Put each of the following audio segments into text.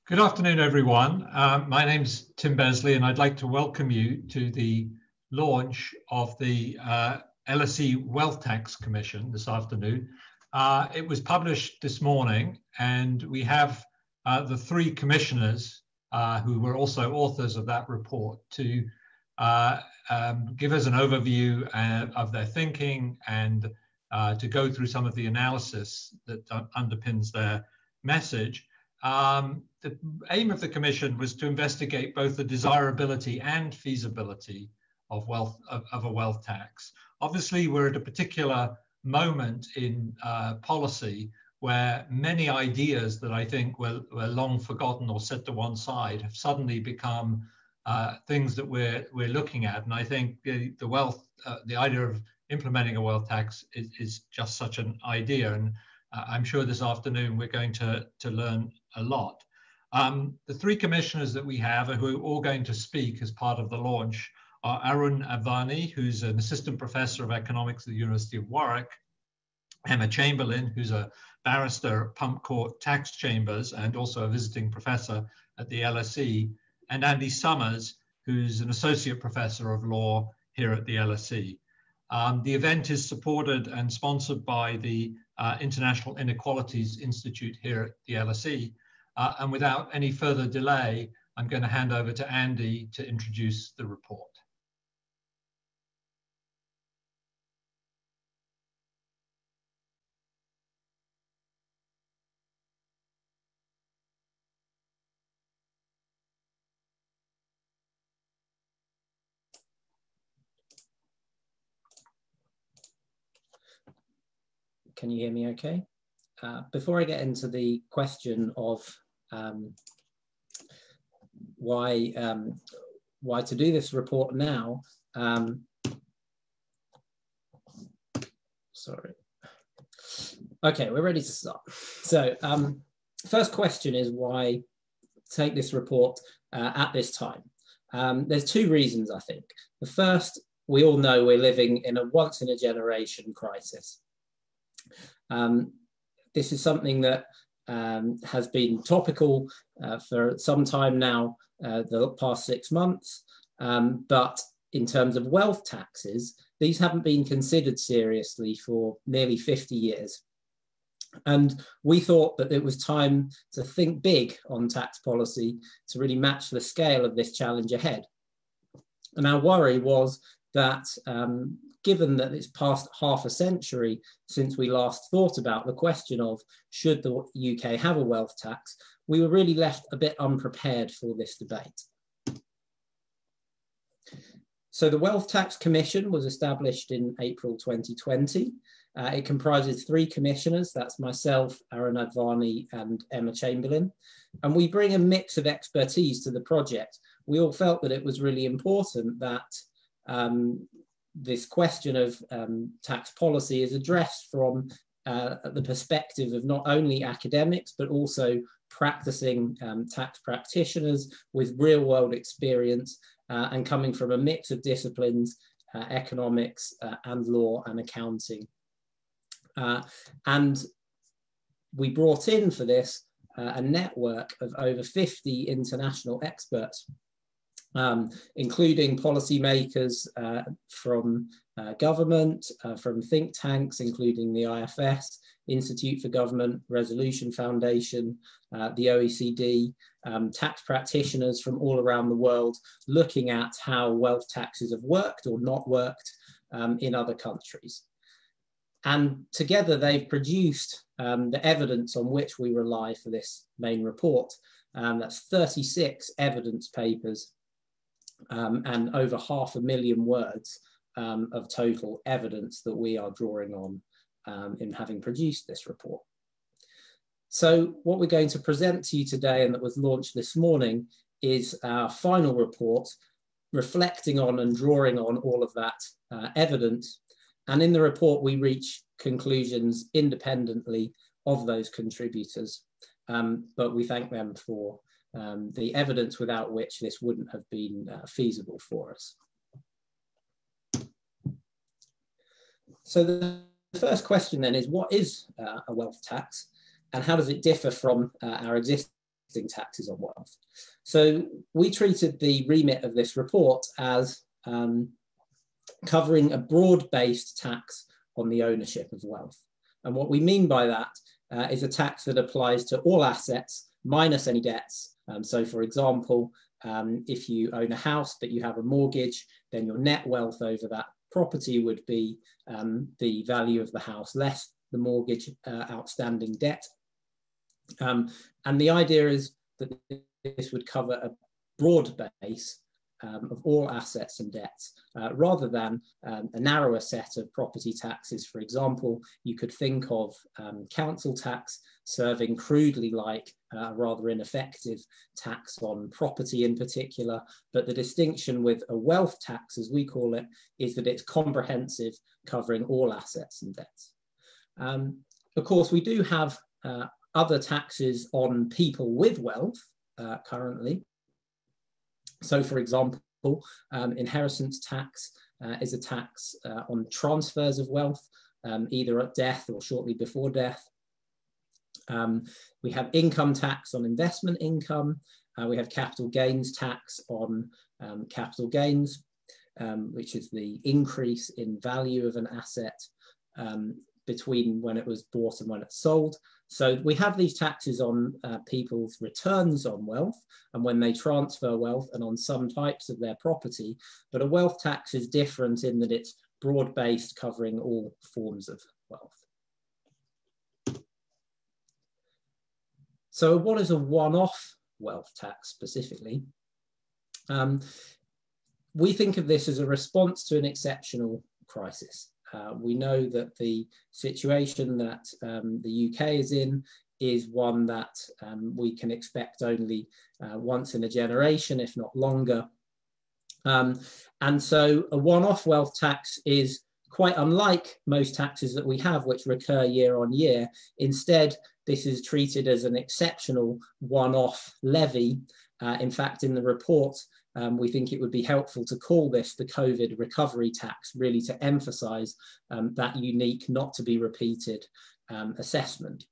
Good afternoon, everyone. My name's Tim Besley, and I'd like to welcome you to the launch of the LSE Wealth Tax Commission this afternoon. It was published this morning, and we have the three commissioners who were also authors of that report to give us an overview of their thinking and to go through some of the analysis that underpins their message. The aim of the Commission was to investigate both the desirability and feasibility of a wealth tax. Obviously, we're at a particular moment in policy where many ideas that I think were long forgotten or set to one side have suddenly become things that we're looking at. And I think the idea of implementing a wealth tax is just such an idea. And I'm sure this afternoon we're going to learn a lot. The three commissioners that we have who are all going to speak as part of the launch are Arun Advani, who's an assistant professor of economics at the University of Warwick, Emma Chamberlain, who's a barrister at Pump Court Tax Chambers and also a visiting professor at the LSE, and Andy Summers, who's an associate professor of law here at the LSE. The event is supported and sponsored by the International Inequalities Institute here at the LSE. And without any further delay, I'm going to hand over to Andy to introduce the report. Can you hear me okay? Before I get into the question of why to do this report now, sorry. Okay, we're ready to start. So first question is why take this report at this time? There's two reasons, I think. The first, we all know we're living in a once in a generation crisis. This is something that has been topical for some time now, the past 6 months. But in terms of wealth taxes, these haven't been considered seriously for nearly 50 years. And we thought that it was time to think big on tax policy to really match the scale of this challenge ahead. And our worry was that given that it's past half a century since we last thought about the question of should the UK have a wealth tax, we were really left a bit unprepared for this debate. So the Wealth Tax Commission was established in April 2020. It comprises three commissioners, that's myself, Arun Advani and Emma Chamberlain. And we bring a mix of expertise to the project. We all felt that it was really important that this question of tax policy is addressed from the perspective of not only academics, but also practicing tax practitioners with real world experience and coming from a mix of disciplines, economics and law and accounting. And we brought in for this a network of over 50 international experts, including policymakers from government, from think tanks, including the IFS, Institute for Government Resolution Foundation, the OECD, tax practitioners from all around the world, looking at how wealth taxes have worked or not worked in other countries. And together they've produced the evidence on which we rely for this main report. That's 36 evidence papers and over 500,000 words of total evidence that we are drawing on in having produced this report. So what we're going to present to you today, and that was launched this morning, is our final report reflecting on and drawing on all of that evidence. And in the report, we reach conclusions independently of those contributors, but we thank them for the evidence without which this wouldn't have been feasible for us. So the first question then is, what is a wealth tax and how does it differ from our existing existing taxes on wealth. So we treated the remit of this report as covering a broad-based tax on the ownership of wealth. And what we mean by that is a tax that applies to all assets minus any debts. So for example, if you own a house but you have a mortgage, then your net wealth over that property would be the value of the house less the mortgage outstanding debt. And the idea is that this would cover a broad base of all assets and debts, rather than a narrower set of property taxes. For example, you could think of council tax serving crudely like a rather ineffective tax on property in particular, but the distinction with a wealth tax, as we call it, is that it's comprehensive, covering all assets and debts. Of course, we do have other taxes on people with wealth currently. So, for example, inheritance tax is a tax on transfers of wealth, either at death or shortly before death. We have income tax on investment income. We have capital gains tax on capital gains, which is the increase in value of an asset between when it was bought and when it's sold. So we have these taxes on people's returns on wealth and when they transfer wealth and on some types of their property, but a wealth tax is different in that it's broad-based, covering all forms of wealth. So what is a one-off wealth tax specifically? We think of this as a response to an exceptional crisis. We know that the situation that the UK is in is one that we can expect only once in a generation, if not longer. And so a one-off wealth tax is quite unlike most taxes that we have, which recur year on year. Instead, this is treated as an exceptional one-off levy. In fact, in the report, we think it would be helpful to call this the COVID recovery tax, really to emphasize that unique, not to be repeated assessment.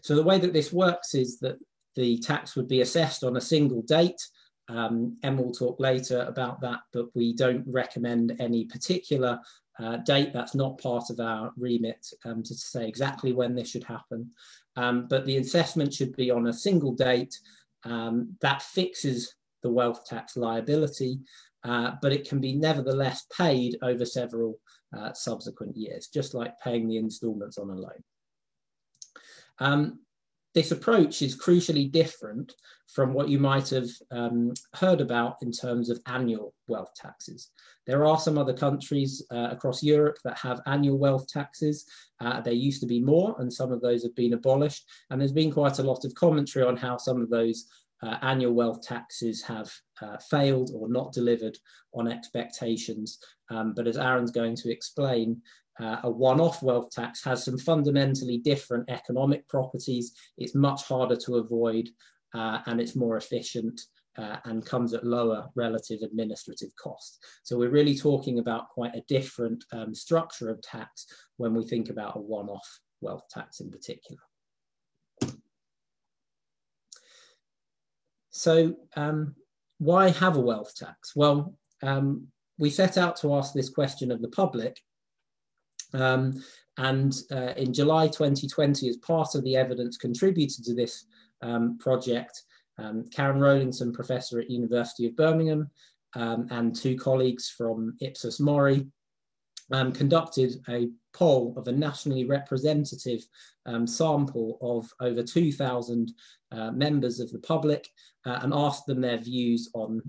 So the way that this works is that the tax would be assessed on a single date. Em will talk later about that, but we don't recommend any particular date. That's not part of our remit to say exactly when this should happen. But the assessment should be on a single date that fixes the wealth tax liability, but it can be nevertheless paid over several subsequent years, just like paying the installments on a loan. This approach is crucially different from what you might have heard about in terms of annual wealth taxes. There are some other countries across Europe that have annual wealth taxes. There used to be more, and some of those have been abolished. And there's been quite a lot of commentary on how some of those annual wealth taxes have failed or not delivered on expectations. But as Arun's going to explain, a one-off wealth tax has some fundamentally different economic properties. It's much harder to avoid and it's more efficient and comes at lower relative administrative cost. So we're really talking about quite a different structure of tax when we think about a one-off wealth tax in particular. So why have a wealth tax? Well, we set out to ask this question of the public. And in July 2020, as part of the evidence contributed to this project, Karen Rowlington, professor at University of Birmingham, and two colleagues from Ipsos Mori conducted a poll of a nationally representative sample of over 2,000 members of the public and asked them their views on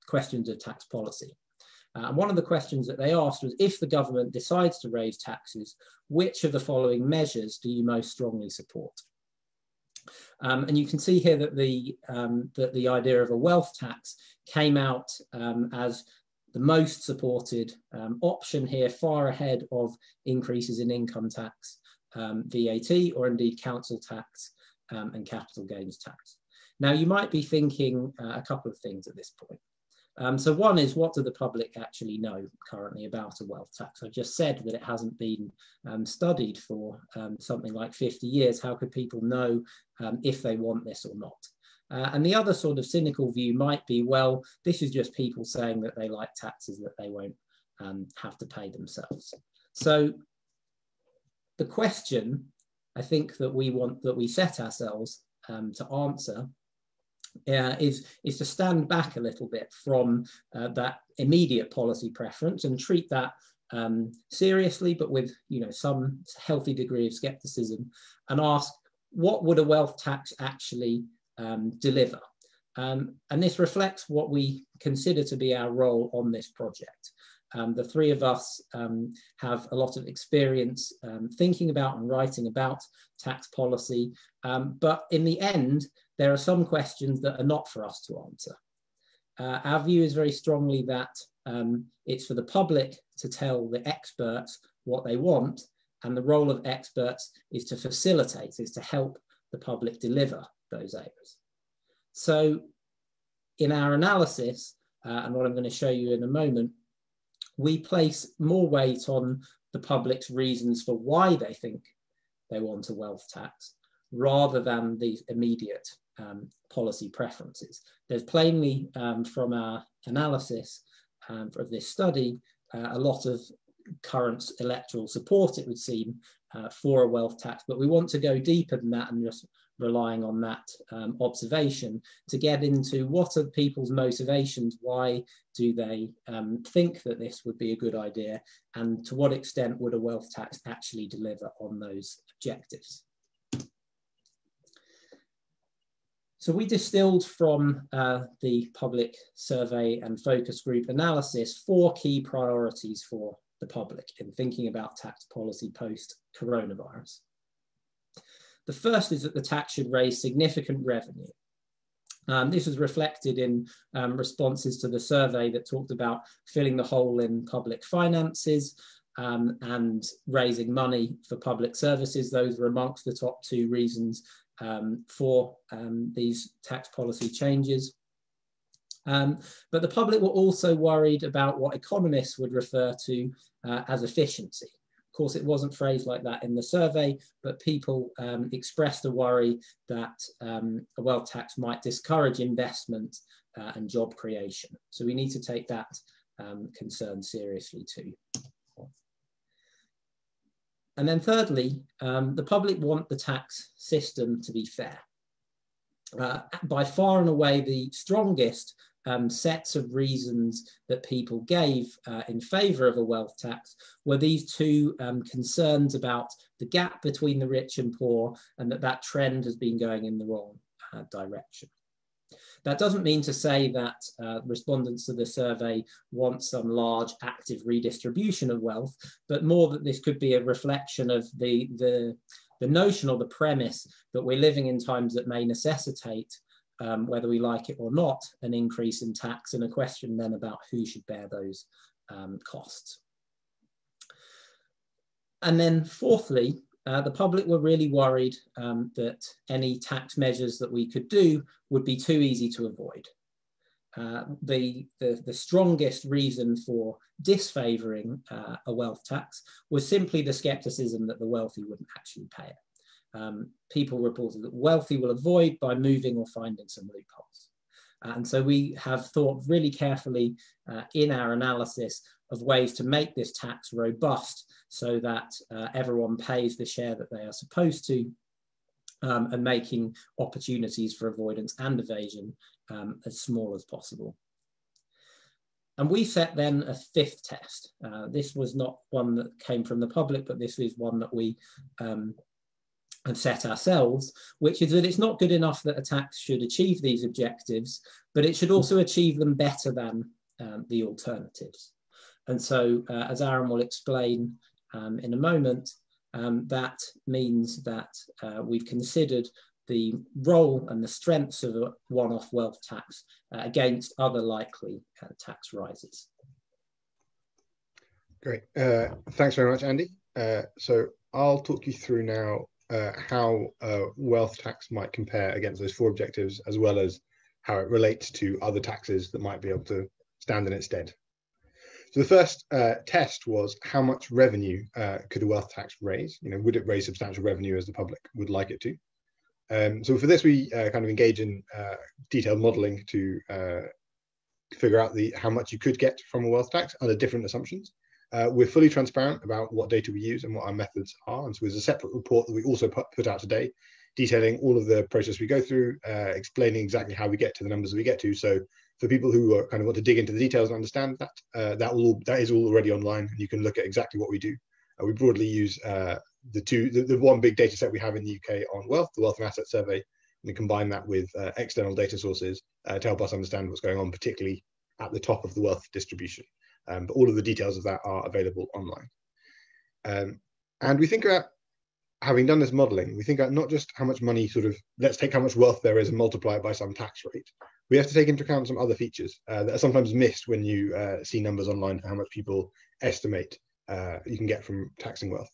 questions of tax policy. And one of the questions that they asked was, if the government decides to raise taxes, which of the following measures do you most strongly support? And you can see here that the idea of a wealth tax came out as the most supported option here, far ahead of increases in income tax, VAT, or indeed council tax and capital gains tax. Now, you might be thinking a couple of things at this point. So one is, what do the public actually know currently about a wealth tax? I've just said that it hasn't been studied for something like 50 years. How could people know if they want this or not? And the other sort of cynical view might be, well, this is just people saying that they like taxes that they won't have to pay themselves. So the question I think that we set ourselves to answer is to stand back a little bit from that immediate policy preference and treat that seriously, but with some healthy degree of skepticism, and ask, what would a wealth tax actually deliver? And this reflects what we consider to be our role on this project. The three of us have a lot of experience thinking about and writing about tax policy, but in the end, there are some questions that are not for us to answer. Our view is very strongly that it's for the public to tell the experts what they want, and the role of experts is to facilitate, is to help the public deliver those aims. So in our analysis, and what I'm going to show you in a moment, we place more weight on the public's reasons for why they think they want a wealth tax, rather than these immediate policy preferences. There's plainly, from our analysis of this study, a lot of current electoral support, it would seem, for a wealth tax, but we want to go deeper than that and just relying on that observation to get into what are people's motivations, why do they think that this would be a good idea, and to what extent would a wealth tax actually deliver on those objectives. So we distilled from the public survey and focus group analysis 4 key priorities for the public in thinking about tax policy post-coronavirus. The first is that the tax should raise significant revenue. This was reflected in responses to the survey that talked about filling the hole in public finances and raising money for public services. Those were amongst the top 2 reasons for these tax policy changes. But the public were also worried about what economists would refer to as efficiency. Of course, it wasn't phrased like that in the survey, but people expressed a worry that a wealth tax might discourage investment and job creation. So we need to take that concern seriously too. And then thirdly, the public want the tax system to be fair. By far and away, the strongest sets of reasons that people gave in favour of a wealth tax were these 2 concerns about the gap between the rich and poor, and that trend has been going in the wrong direction. That doesn't mean to say that respondents to the survey want some large active redistribution of wealth, but more that this could be a reflection of the notion or the premise that we're living in times that may necessitate, whether we like it or not, an increase in tax, and a question then about who should bear those costs. And then fourthly, the public were really worried that any tax measures that we could do would be too easy to avoid. The strongest reason for disfavouring a wealth tax was simply the scepticism that the wealthy wouldn't actually pay it. People reported that wealthy will avoid by moving or finding some loopholes. And so we have thought really carefully in our analysis of ways to make this tax robust so that everyone pays the share that they are supposed to, and making opportunities for avoidance and evasion as small as possible. And we set then a 5th test. This was not one that came from the public, but this is one that we have set ourselves, which is that it's not good enough that a tax should achieve these objectives, but it should also achieve them better than the alternatives. And so, as Arun will explain in a moment, that means that we've considered the role and the strengths of a one-off wealth tax against other likely tax rises. Great. Thanks very much, Andy. So I'll talk you through now how wealth tax might compare against those 4 objectives, as well as how it relates to other taxes that might be able to stand in its stead. So the first test was how much revenue could a wealth tax raise? Would it raise substantial revenue as the public would like it to? So for this, we kind of engage in detailed modelling to figure out how much you could get from a wealth tax under different assumptions. We're fully transparent about what data we use and what our methods are. And so there's a separate report that we also put out today, detailing all of the process we go through, explaining exactly how we get to the numbers that we get to. So for people who kind of want to dig into the details and understand that, that is all already online, and you can look at exactly what we do. We broadly use the one big data set we have in the UK on wealth, the Wealth and Asset Survey, and we combine that with external data sources to help us understand what's going on, particularly at the top of the wealth distribution. But all of the details of that are available online. And we think about, having done this modeling, we think about not just how much money let's take how much wealth there is and multiply it by some tax rate. We have to take into account some other features that are sometimes missed when you see numbers online for how much people estimate you can get from taxing wealth.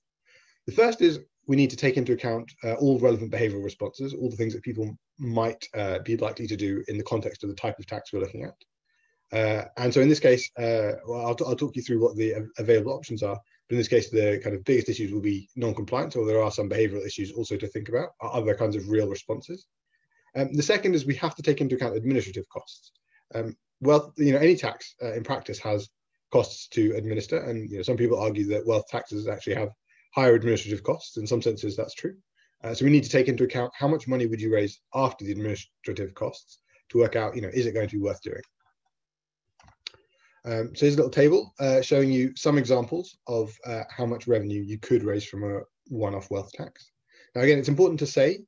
The first is we need to take into account all relevant behavioral responses, all the things that people might be likely to do in the context of the type of tax we're looking at. And so in this case, I'll talk you through what the available options are. But in this case, the kind of biggest issues will be non-compliance, or there are some behavioral issues also to think about, other kinds of real responses. The second is we have to take into account administrative costs. Wealth, any tax in practice has costs to administer, and some people argue that wealth taxes actually have higher administrative costs. In some senses, that's true. So we need to take into account how much money would you raise after the administrative costs to work out, is it going to be worth doing? So here's a little table showing you some examples of how much revenue you could raise from a one-off wealth tax. Now, again, it's important to say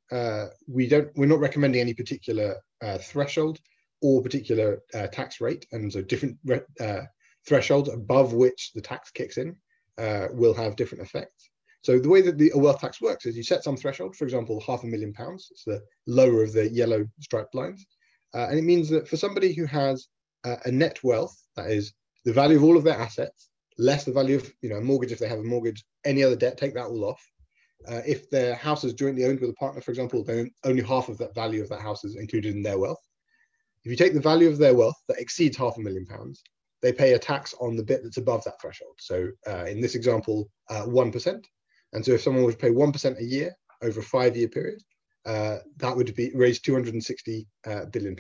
we're not recommending any particular threshold or particular tax rate, and so different thresholds above which the tax kicks in will have different effects. So the way that a wealth tax works is you set some threshold, for example, £500,000. It's the lower of the yellow striped lines, and it means that for somebody who has a net wealth, that is the value of all of their assets, less the value of a mortgage if they have a mortgage, any other debt, take that all off. If their house is jointly owned with a partner, for example, then only half of that value of that house is included in their wealth. If you take the value of their wealth that exceeds £500,000, they pay a tax on the bit that's above that threshold. So in this example, 1%. And so if someone would pay 1% a year over a 5-year period, that would be raised £260 billion.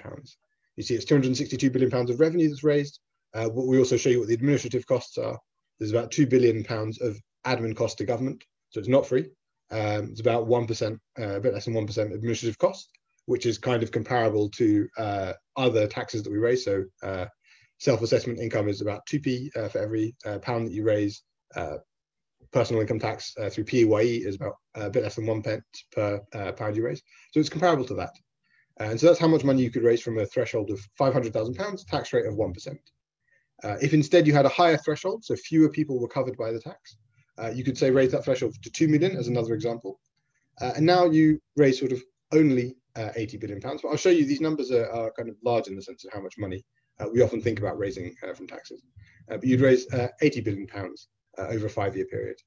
You see, it's £262 billion of revenue that's raised. What we also show you what the administrative costs are. There's about £2 billion of admin costs to government, so it's not free. It's about 1%, a bit less than 1% administrative cost, which is kind of comparable to other taxes that we raise. So self-assessment income is about 2p for every pound that you raise. Personal income tax through PAYE is about a bit less than 1 pence per pound you raise. So it's comparable to that. And so that's how much money you could raise from a threshold of £500,000, tax rate of 1%. If instead you had a higher threshold, so fewer people were covered by the tax, you could say raise that threshold to 2 million as another example. And now you raise sort of only £80 billion. But I'll show you these numbers are kind of large in the sense of how much money we often think about raising from taxes. But you'd raise £80 billion over a 5-year period.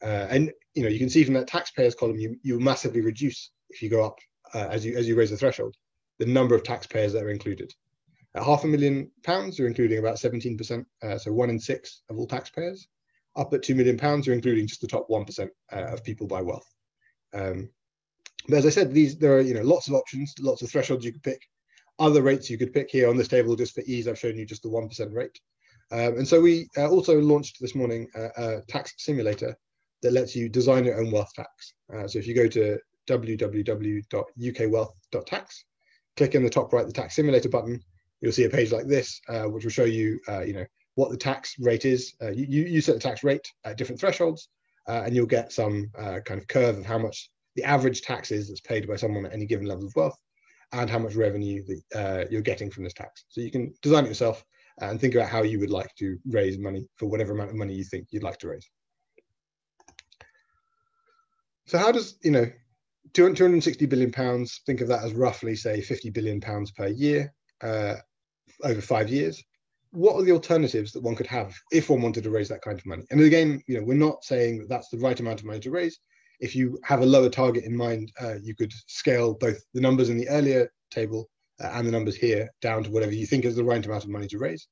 And you can see from that taxpayers column, you massively reduce if you go up as you raise the threshold, the number of taxpayers that are included. At £500,000, you're including about 17%, so 1 in 6 of all taxpayers. Up at £2 million, you're including just the top 1% of people by wealth. But as I said, there are lots of options, lots of thresholds you could pick. Other rates you could pick here on this table, just for ease, I've shown you just the 1% rate. And so we also launched this morning a tax simulator that lets you design your own wealth tax. So if you go to www.ukwealth.tax, click in the top right, the tax simulator button, you'll see a page like this, which will show you, what the tax rate is. You set the tax rate at different thresholds, and you'll get some kind of curve of how much the average tax is that's paid by someone at any given level of wealth, and how much revenue that you're getting from this tax. So you can design it yourself and think about how you would like to raise money for whatever amount of money you think you'd like to raise. So how does, £260 billion, think of that as roughly, say, £50 billion per year over 5 years. What are the alternatives that one could have if one wanted to raise that kind of money? And again, we're not saying that that's the right amount of money to raise. If you have a lower target in mind, you could scale both the numbers in the earlier table and the numbers here down to whatever you think is the right amount of money to raise.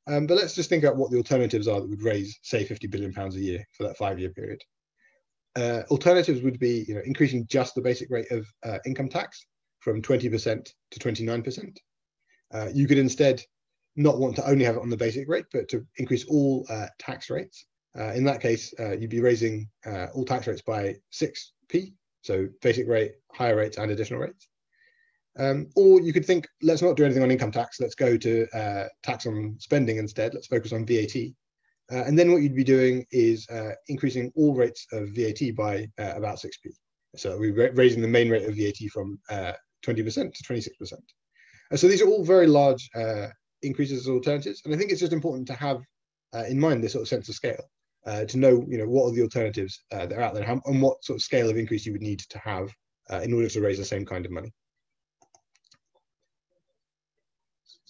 But let's just think about what the alternatives are that would raise, say, £50 billion a year for that 5-year period. Alternatives would be, increasing just the basic rate of income tax from 20% to 29%. You could instead not want to only have it on the basic rate, but to increase all tax rates. In that case, you'd be raising all tax rates by 6p, so basic rate, higher rates, and additional rates. Or you could think, let's not do anything on income tax, let's go to tax on spending instead, let's focus on VAT. And then what you'd be doing is increasing all rates of VAT by about 6p. So we're raising the main rate of VAT from 20% to 26%. So these are all very large increases as alternatives. And I think it's just important to have in mind this sort of sense of scale, to know, what are the alternatives that are out there, and what sort of scale of increase you would need to have in order to raise the same kind of money.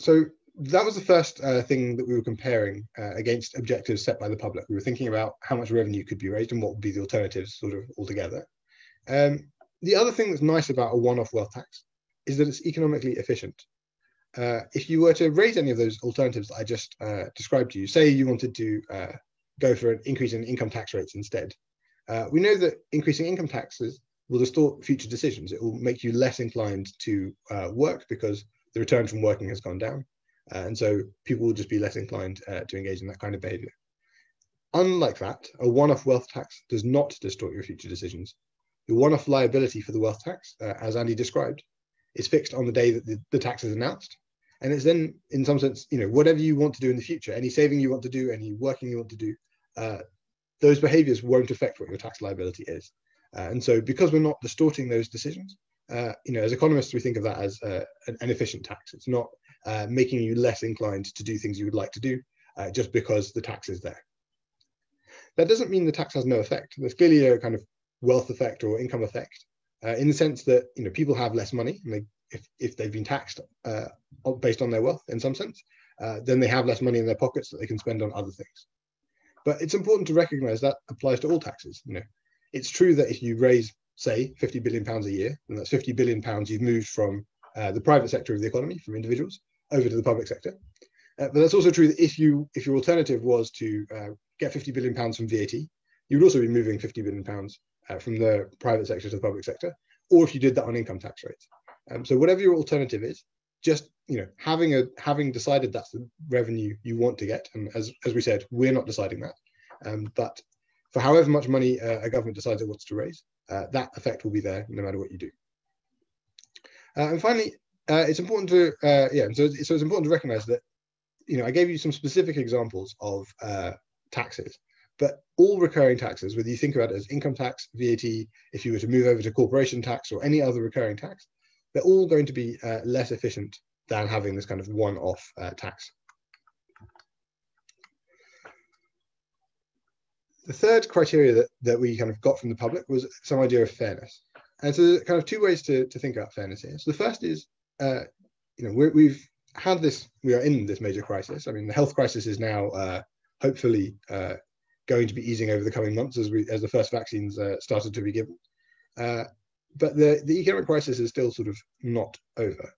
So that was the first thing that we were comparing against objectives set by the public. We were thinking about how much revenue could be raised and what would be the alternatives sort of altogether. The other thing that's nice about a one-off wealth tax is that it's economically efficient. If you were to raise any of those alternatives that I just described to you, say you wanted to go for an increase in income tax rates instead, we know that increasing income taxes will distort future decisions. It will make you less inclined to work because the return from working has gone down. And so people will just be less inclined to engage in that kind of behavior. Unlike that, a one-off wealth tax does not distort your future decisions. The one-off liability for the wealth tax, as Andy described, is fixed on the day that the tax is announced. And it's then, in some sense, whatever you want to do in the future, any saving you want to do, any working you want to do, those behaviors won't affect what your tax liability is. And so because we're not distorting those decisions, as economists, we think of that as an efficient tax. It's not making you less inclined to do things you would like to do just because the tax is there. That doesn't mean the tax has no effect. There's clearly a kind of wealth effect or income effect in the sense that people have less money, and if they've been taxed based on their wealth in some sense, then they have less money in their pockets that they can spend on other things. But it's important to recognize that applies to all taxes. It's true that if you raise, say, £50 billion a year, and that's £50 billion you've moved from the private sector of the economy, from individuals, over to the public sector. But that's also true that if your alternative was to get £50 billion from VAT, you would also be moving £50 billion from the private sector to the public sector, or if you did that on income tax rates. So whatever your alternative is, just having decided that's the revenue you want to get, and as we said, we're not deciding that, but for however much money a government decides it wants to raise, that effect will be there no matter what you do. And finally, it's important to so it's important to recognize that I gave you some specific examples of taxes, but all recurring taxes, whether you think about it as income tax, VAT, if you were to move over to corporation tax or any other recurring tax, they're all going to be less efficient than having this kind of one-off tax. The third criteria that we kind of got from the public was some idea of fairness. And so there's kind of two ways to think about fairness here. So the first is, we are in this major crisis. I mean, the health crisis is now hopefully going to be easing over the coming months as the first vaccines started to be given. But the economic crisis is still sort of not over.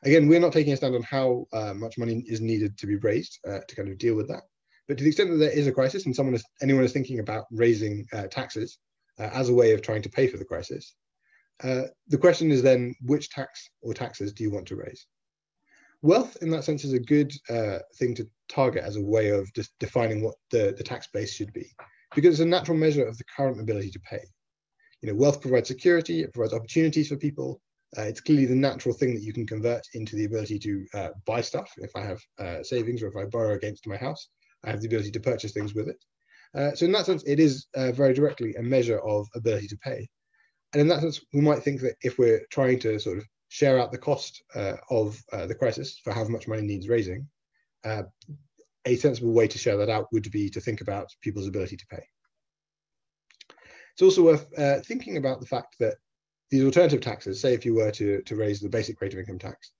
Again, we're not taking a stand on how much money is needed to be raised to kind of deal with that. But to the extent that there is a crisis and anyone is thinking about raising taxes as a way of trying to pay for the crisis, the question is then, which tax or taxes do you want to raise? Wealth, in that sense, is a good thing to target as a way of just defining what the tax base should be, because it's a natural measure of the current ability to pay. Wealth provides security, it provides opportunities for people. It's clearly the natural thing that you can convert into the ability to buy stuff. If I have savings, or if I borrow against my house, I have the ability to purchase things with it. So in that sense, it is very directly a measure of ability to pay. And in that sense, we might think that if we're trying to sort of share out the cost of the crisis for how much money needs raising, a sensible way to share that out would be to think about people's ability to pay. It's also worth thinking about the fact that these alternative taxes, say if you were to raise the basic rate of income tax,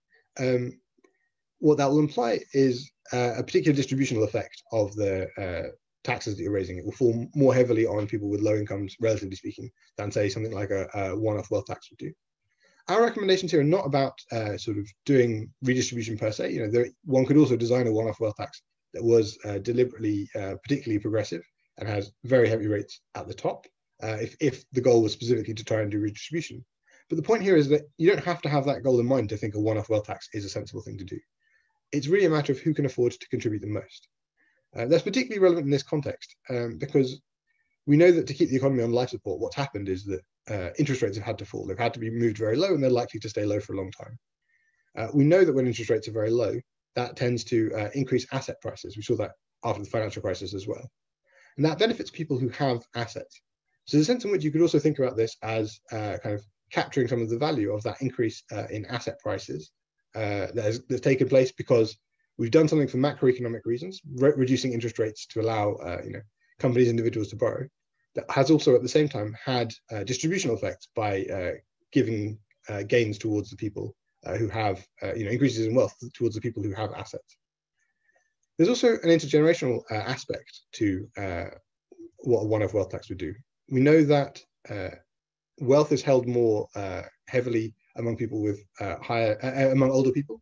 what that will imply is a particular distributional effect of the taxes that you're raising. It will fall more heavily on people with low incomes, relatively speaking, than say something like a one-off wealth tax would do. Our recommendations here are not about sort of doing redistribution per se. One could also design a one-off wealth tax that was deliberately particularly progressive and has very heavy rates at the top, if the goal was specifically to try and do redistribution. But the point here is that you don't have to have that goal in mind to think a one-off wealth tax is a sensible thing to do. It's really a matter of who can afford to contribute the most. That's particularly relevant in this context because we know that to keep the economy on life support, what's happened is that interest rates have had to fall. They've had to be moved very low, and they're likely to stay low for a long time. We know that when interest rates are very low, that tends to increase asset prices. We saw that after the financial crisis as well. And that benefits people who have assets. So there's a sense in which you could also think about this as kind of capturing some of the value of that increase in asset prices that's taken place because we've done something for macroeconomic reasons, reducing interest rates to allow companies, individuals to borrow. That has also at the same time had distributional effects by giving gains towards the people who have increases in wealth towards the people who have assets. There's also an intergenerational aspect to what a one-off wealth tax would do. We know that wealth is held more heavily among people with among older people,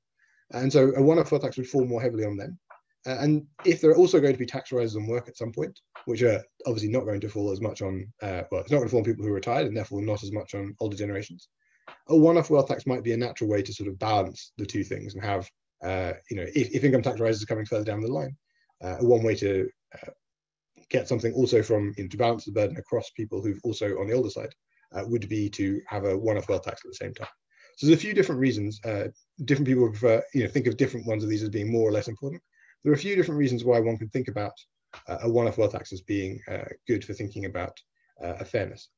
and so a one-off wealth tax would fall more heavily on them. And if there are also going to be tax rises on work at some point, which are obviously not going to fall as much on, it's not going to fall on people who are retired and therefore not as much on older generations, a one-off wealth tax might be a natural way to sort of balance the two things and have, if income tax rises are coming further down the line, one way to get something also from, to balance the burden across people who've also on the older side would be to have a one-off wealth tax at the same time. So there's a few different reasons. Different people prefer, think of different ones of these as being more or less important. There are a few different reasons why one could think about a one-off wealth tax as being good for thinking about a fairness.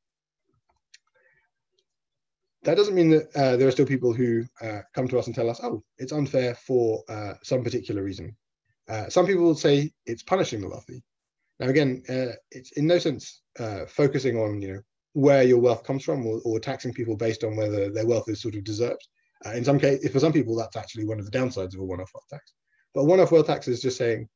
That doesn't mean that there are still people who come to us and tell us, oh, it's unfair for some particular reason. Some people will say it's punishing the wealthy. Now, again, it's in no sense focusing on where your wealth comes from or taxing people based on whether their wealth is sort of deserved. In some cases, for some people, that's actually one of the downsides of a one-off wealth tax. But a one-off wealth tax is just saying,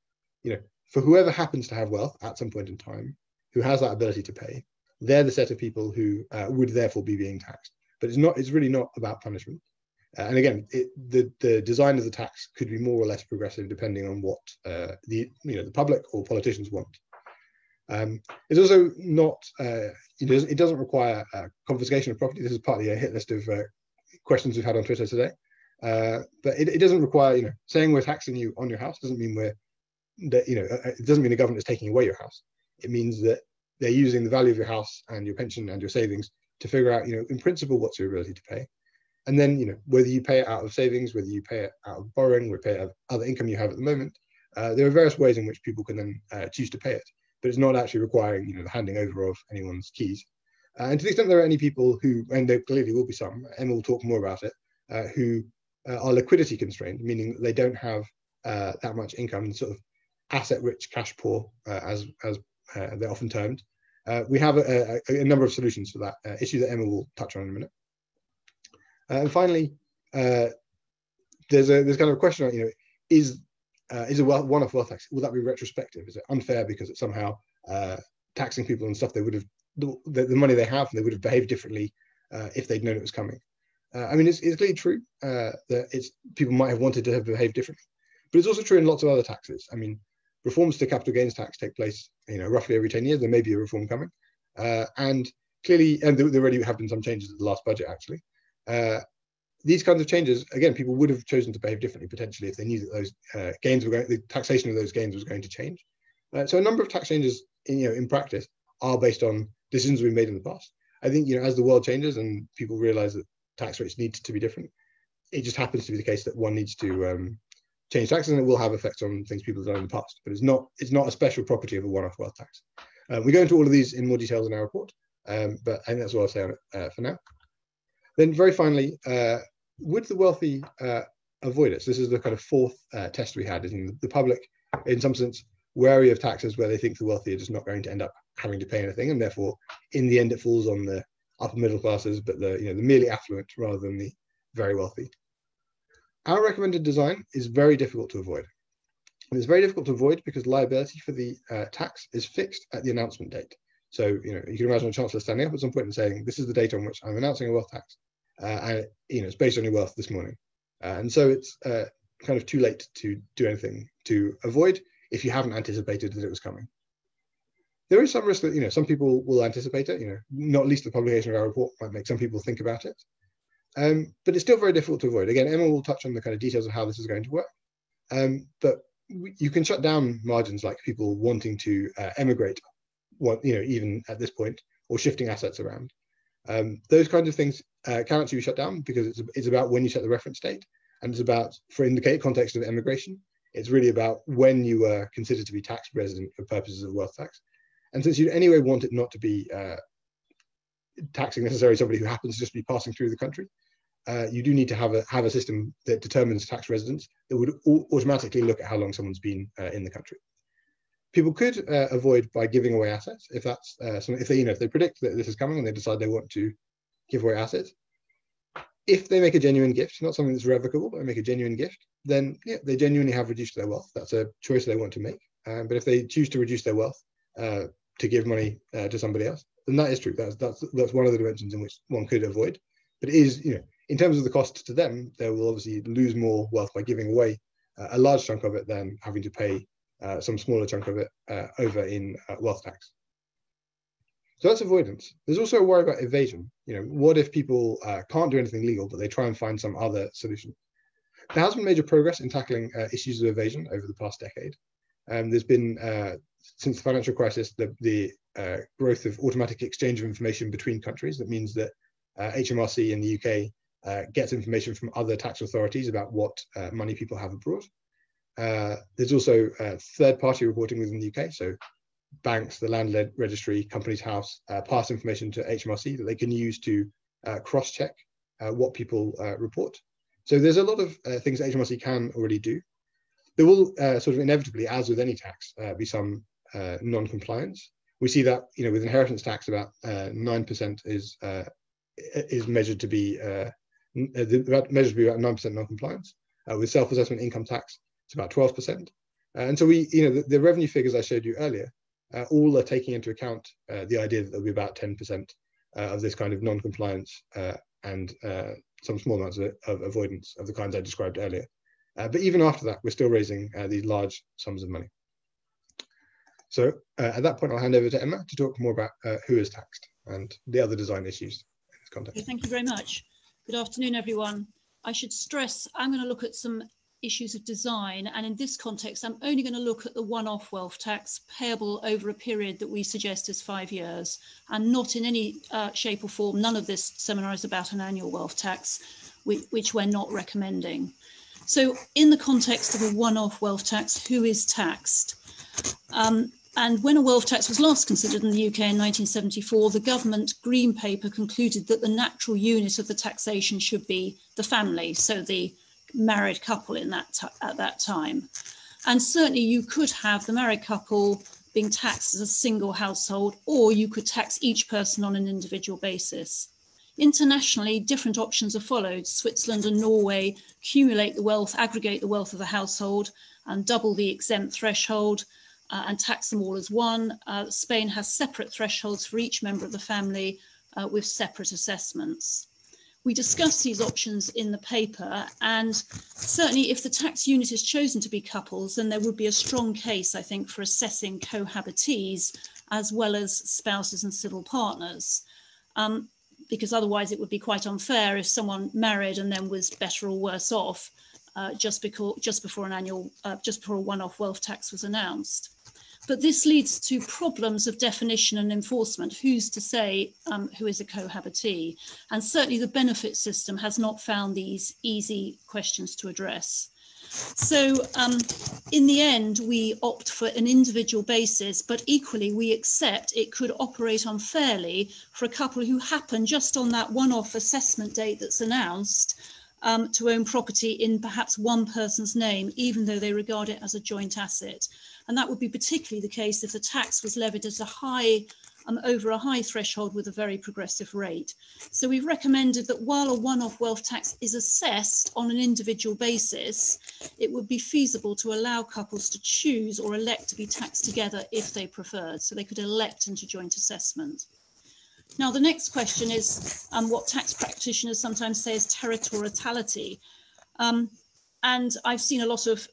for whoever happens to have wealth at some point in time, who has that ability to pay, they're the set of people who would therefore be being taxed. But it's really not about punishment. And again, the design of the tax could be more or less progressive depending on what the public or politicians want. It's also not, it doesn't require confiscation of property. This is partly a hit list of questions we've had on Twitter today. But it doesn't require, saying we're taxing you on your house doesn't mean it doesn't mean the government is taking away your house. It means that they're using the value of your house and your pension and your savings to figure out, in principle, what's your ability to pay. And then, whether you pay it out of savings, whether you pay it out of borrowing, or pay it out of other income you have at the moment, there are various ways in which people can then choose to pay it. But it's not actually requiring, the handing over of anyone's keys. And to the extent there are any people who, and there clearly will be some, Emma will talk more about it, who are liquidity constrained, meaning that they don't have that much income, sort of asset-rich, cash-poor, as they're often termed. We have a number of solutions for that issue that Emma will touch on in a minute. And finally, there's kind of a question on, is a one-off wealth tax, will that be retrospective? Is it unfair because it's somehow taxing people and stuff they would have, the money they have, they would have behaved differently if they'd known it was coming? It's clearly true that people might have wanted to have behaved differently, but it's also true in lots of other taxes. Reforms to capital gains tax take place, roughly every 10 years. There may be a reform coming, and clearly, and there already have been some changes at the last budget. Actually, these kinds of changes, again, people would have chosen to behave differently potentially if they knew that those gains were the taxation of those gains was going to change. So a number of tax changes, in practice, are based on decisions we made in the past. I think, as the world changes and people realise that tax rates need to be different, it just happens to be the case that one needs to change taxes, and it will have effects on things people have done in the past. But it's not a special property of a one-off wealth tax. We go into all of these in more detail in our report, but I think that's all I'll say on it for now. Then very finally, would the wealthy avoid it? So this is the kind of fourth test we had, is the public, in some sense, wary of taxes where they think the wealthy are just not going to end up having to pay anything, and therefore, in the end, it falls on the upper middle classes, but the merely affluent rather than the very wealthy. Our recommended design is very difficult to avoid. And it's very difficult to avoid because liability for the tax is fixed at the announcement date. So, you can imagine a chancellor standing up at some point and saying, this is the date on which I'm announcing a wealth tax. And, it's based on your wealth this morning. And so it's kind of too late to do anything to avoid if you haven't anticipated that it was coming. There is some risk that some people will anticipate it. Not least the publication of our report might make some people think about it, but it's still very difficult to avoid. Again, Emma will touch on the kind of details of how this is going to work, but you can shut down margins like people wanting to emigrate, even at this point, or shifting assets around. Those kinds of things can actually be shut down because it's about when you set the reference date, and it's about, for in the context of emigration, it's really about when you were considered to be tax resident for purposes of wealth tax. And since you anyway want it not to be taxing necessarily somebody who happens to just be passing through the country, you do need to have a system that determines tax residence that would automatically look at how long someone's been in the country. People could avoid by giving away assets if that's if they predict that this is coming and they decide they want to give away assets. If they make a genuine gift, not something that's revocable, but make a genuine gift, then they genuinely have reduced their wealth. That's a choice they want to make. But if they choose to reduce their wealth to give money to somebody else, then that is true. That's one of the dimensions in which one could avoid. But it is, in terms of the cost to them, they will obviously lose more wealth by giving away a large chunk of it than having to pay some smaller chunk of it over in wealth tax. So that's avoidance. There's also a worry about evasion. What if people can't do anything legal, but they try and find some other solution? There has been major progress in tackling issues of evasion over the past decade. There's been, since the financial crisis, the growth of automatic exchange of information between countries. That means that HMRC in the UK gets information from other tax authorities about what money people have abroad. There's also third-party reporting within the UK. So banks, the land registry, Companies House pass information to HMRC that they can use to cross-check what people report. So there's a lot of things that HMRC can already do. There will sort of inevitably, as with any tax, be some non-compliance. We see that with inheritance tax, about 9% is measured to be about 9% non-compliance. With self-assessment income tax, it's about 12%. And so the revenue figures I showed you earlier all are taking into account the idea that there'll be about 10% of this kind of non-compliance and some small amounts of avoidance of the kinds I described earlier. But even after that, we're still raising these large sums of money. So at that point, I'll hand over to Emma to talk more about who is taxed and the other design issues in this context. Okay, thank you very much. Good afternoon, everyone. I should stress I'm going to look at some issues of design, and in this context I'm only going to look at the one-off wealth tax payable over a period that we suggest is 5 years, and not in any shape or form. None of this seminar is about an annual wealth tax, which we're not recommending. So in the context of a one-off wealth tax, who is taxed? And when a wealth tax was last considered in the UK in 1974, the government Green Paper concluded that the natural unit of the taxation should be the family, so the married couple at that time. And certainly you could have the married couple being taxed as a single household, or you could tax each person on an individual basis. Internationally, different options are followed. Switzerland and Norway accumulate the wealth, aggregate the wealth of the household and double the exempt threshold and tax them all as one. Spain has separate thresholds for each member of the family with separate assessments. We discuss these options in the paper, and certainly if the tax unit is chosen to be couples, then there would be a strong case, I think, for assessing cohabitees as well as spouses and civil partners, because otherwise it would be quite unfair if someone married and then was better or worse off just before a one-off wealth tax was announced. But this leads to problems of definition and enforcement. Who's to say who is a cohabitee? And certainly the benefit system has not found these easy questions to address. So in the end, we opt for an individual basis, but equally we accept it could operate unfairly for a couple who happen just on that one-off assessment date that's announced to own property in perhaps one person's name, even though they regard it as a joint asset. And that would be particularly the case if the tax was levied at a high, over a high threshold with a very progressive rate. So we've recommended that while a one-off wealth tax is assessed on an individual basis, it would be feasible to allow couples to choose or elect to be taxed together if they preferred. So they could elect into joint assessment. Now, the next question is what tax practitioners sometimes say is territoriality. And I've seen a lot of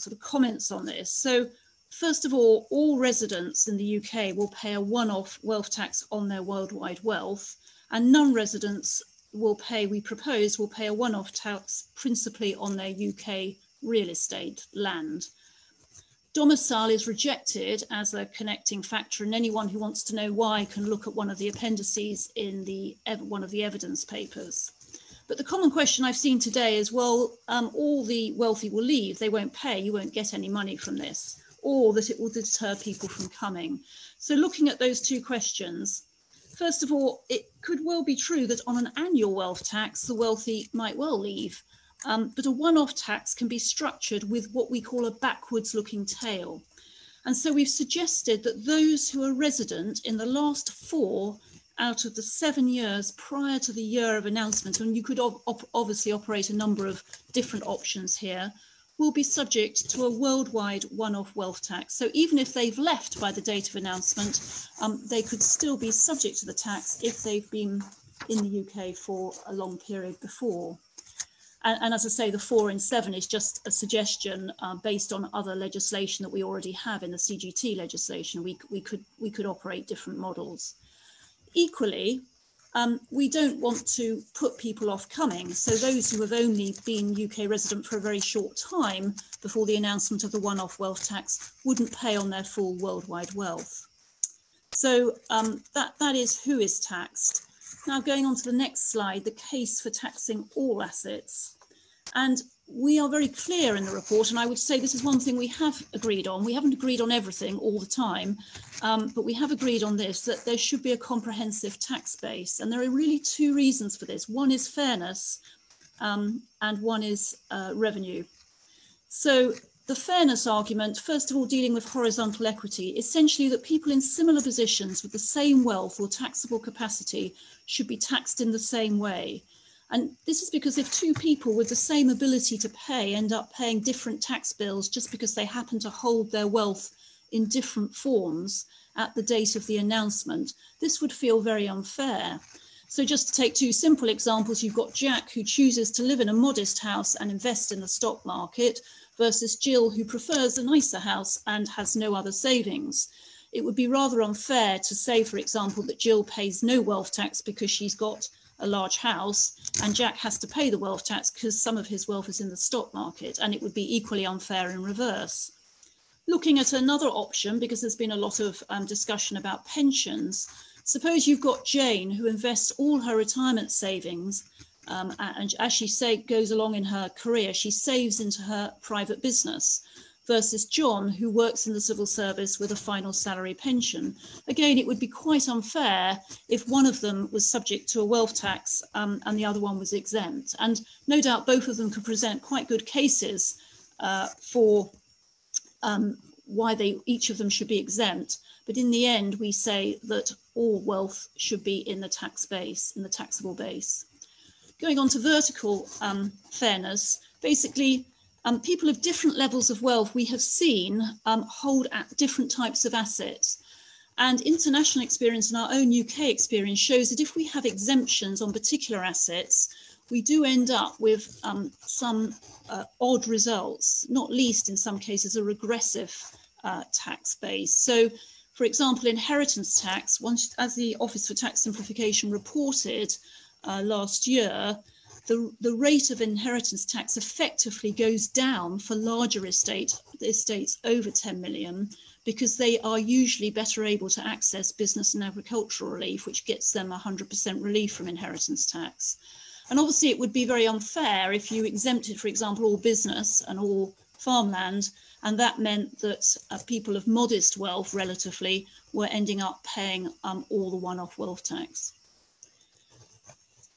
sort of comments on this. So first of all residents in the UK will pay a one-off wealth tax on their worldwide wealth, and non-residents will pay, we propose, will pay a one-off tax principally on their UK real estate land. Domicile is rejected as a connecting factor, and anyone who wants to know why can look at one of the appendices in one of the evidence papers. But the common question I've seen today is, well, all the wealthy will leave, they won't pay, you won't get any money from this, or that it will deter people from coming. So looking at those two questions, first of all, it could well be true that on an annual wealth tax, the wealthy might well leave, but a one-off tax can be structured with what we call a backwards-looking tail. And so we've suggested that those who are resident in the last 4 out of the 7 years prior to the year of announcement, and you could obviously operate a number of different options here, will be subject to a worldwide one-off wealth tax. So even if they've left by the date of announcement, they could still be subject to the tax if they've been in the UK for a long period before. And as I say, the 4 in 7 is just a suggestion based on other legislation that we already have in the CGT legislation. We could operate different models. Equally, we don't want to put people off coming. So those who have only been UK resident for a very short time before the announcement of the one-off wealth tax wouldn't pay on their full worldwide wealth. So that is who is taxed. Now going on to the next slide, the case for taxing all assets. And we are very clear in the report, and I would say this is one thing we have agreed on. We haven't agreed on everything all the time, but we have agreed on this, that there should be a comprehensive tax base. And there are really 2 reasons for this. One is fairness, and one is revenue. So the fairness argument, first of all, dealing with horizontal equity, essentially that people in similar positions with the same wealth or taxable capacity should be taxed in the same way. And this is because if 2 people with the same ability to pay end up paying different tax bills just because they happen to hold their wealth in different forms at the date of the announcement, this would feel very unfair. So just to take 2 simple examples, you've got Jack, who chooses to live in a modest house and invest in the stock market, versus Jill, who prefers a nicer house and has no other savings. It would be rather unfair to say, for example, that Jill pays no wealth tax because she's got a large house, and Jack has to pay the wealth tax because some of his wealth is in the stock market, and it would be equally unfair in reverse. Looking at another option, because there's been a lot of discussion about pensions, suppose you've got Jane, who invests all her retirement savings, and as she goes along in her career, she saves into her private business, versus John, who works in the civil service with a final salary pension. Again, it would be quite unfair if one of them was subject to a wealth tax and the other one was exempt. And no doubt both of them could present quite good cases for why each of them should be exempt. But in the end, we say that all wealth should be in the tax base, in the taxable base. Going on to vertical fairness, basically, people of different levels of wealth we have seen hold at different types of assets. And international experience and our own UK experience shows that if we have exemptions on particular assets, we do end up with some odd results, not least in some cases a regressive tax base. So, for example, inheritance tax, as the Office for Tax Simplification reported last year, the rate of inheritance tax effectively goes down for larger estates over 10 million, because they are usually better able to access business and agricultural relief, which gets them 100% relief from inheritance tax. And obviously it would be very unfair if you exempted, for example, all business and all farmland, and that meant that people of modest wealth relatively were ending up paying all the one-off wealth tax.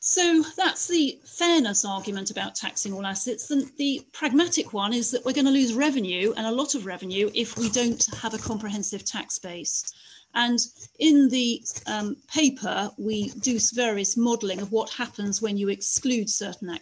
So that's the fairness argument about taxing all assets. The pragmatic one is that we're going to lose revenue, and a lot of revenue, if we don't have a comprehensive tax base. And in the paper, we do various modelling of what happens when you exclude certain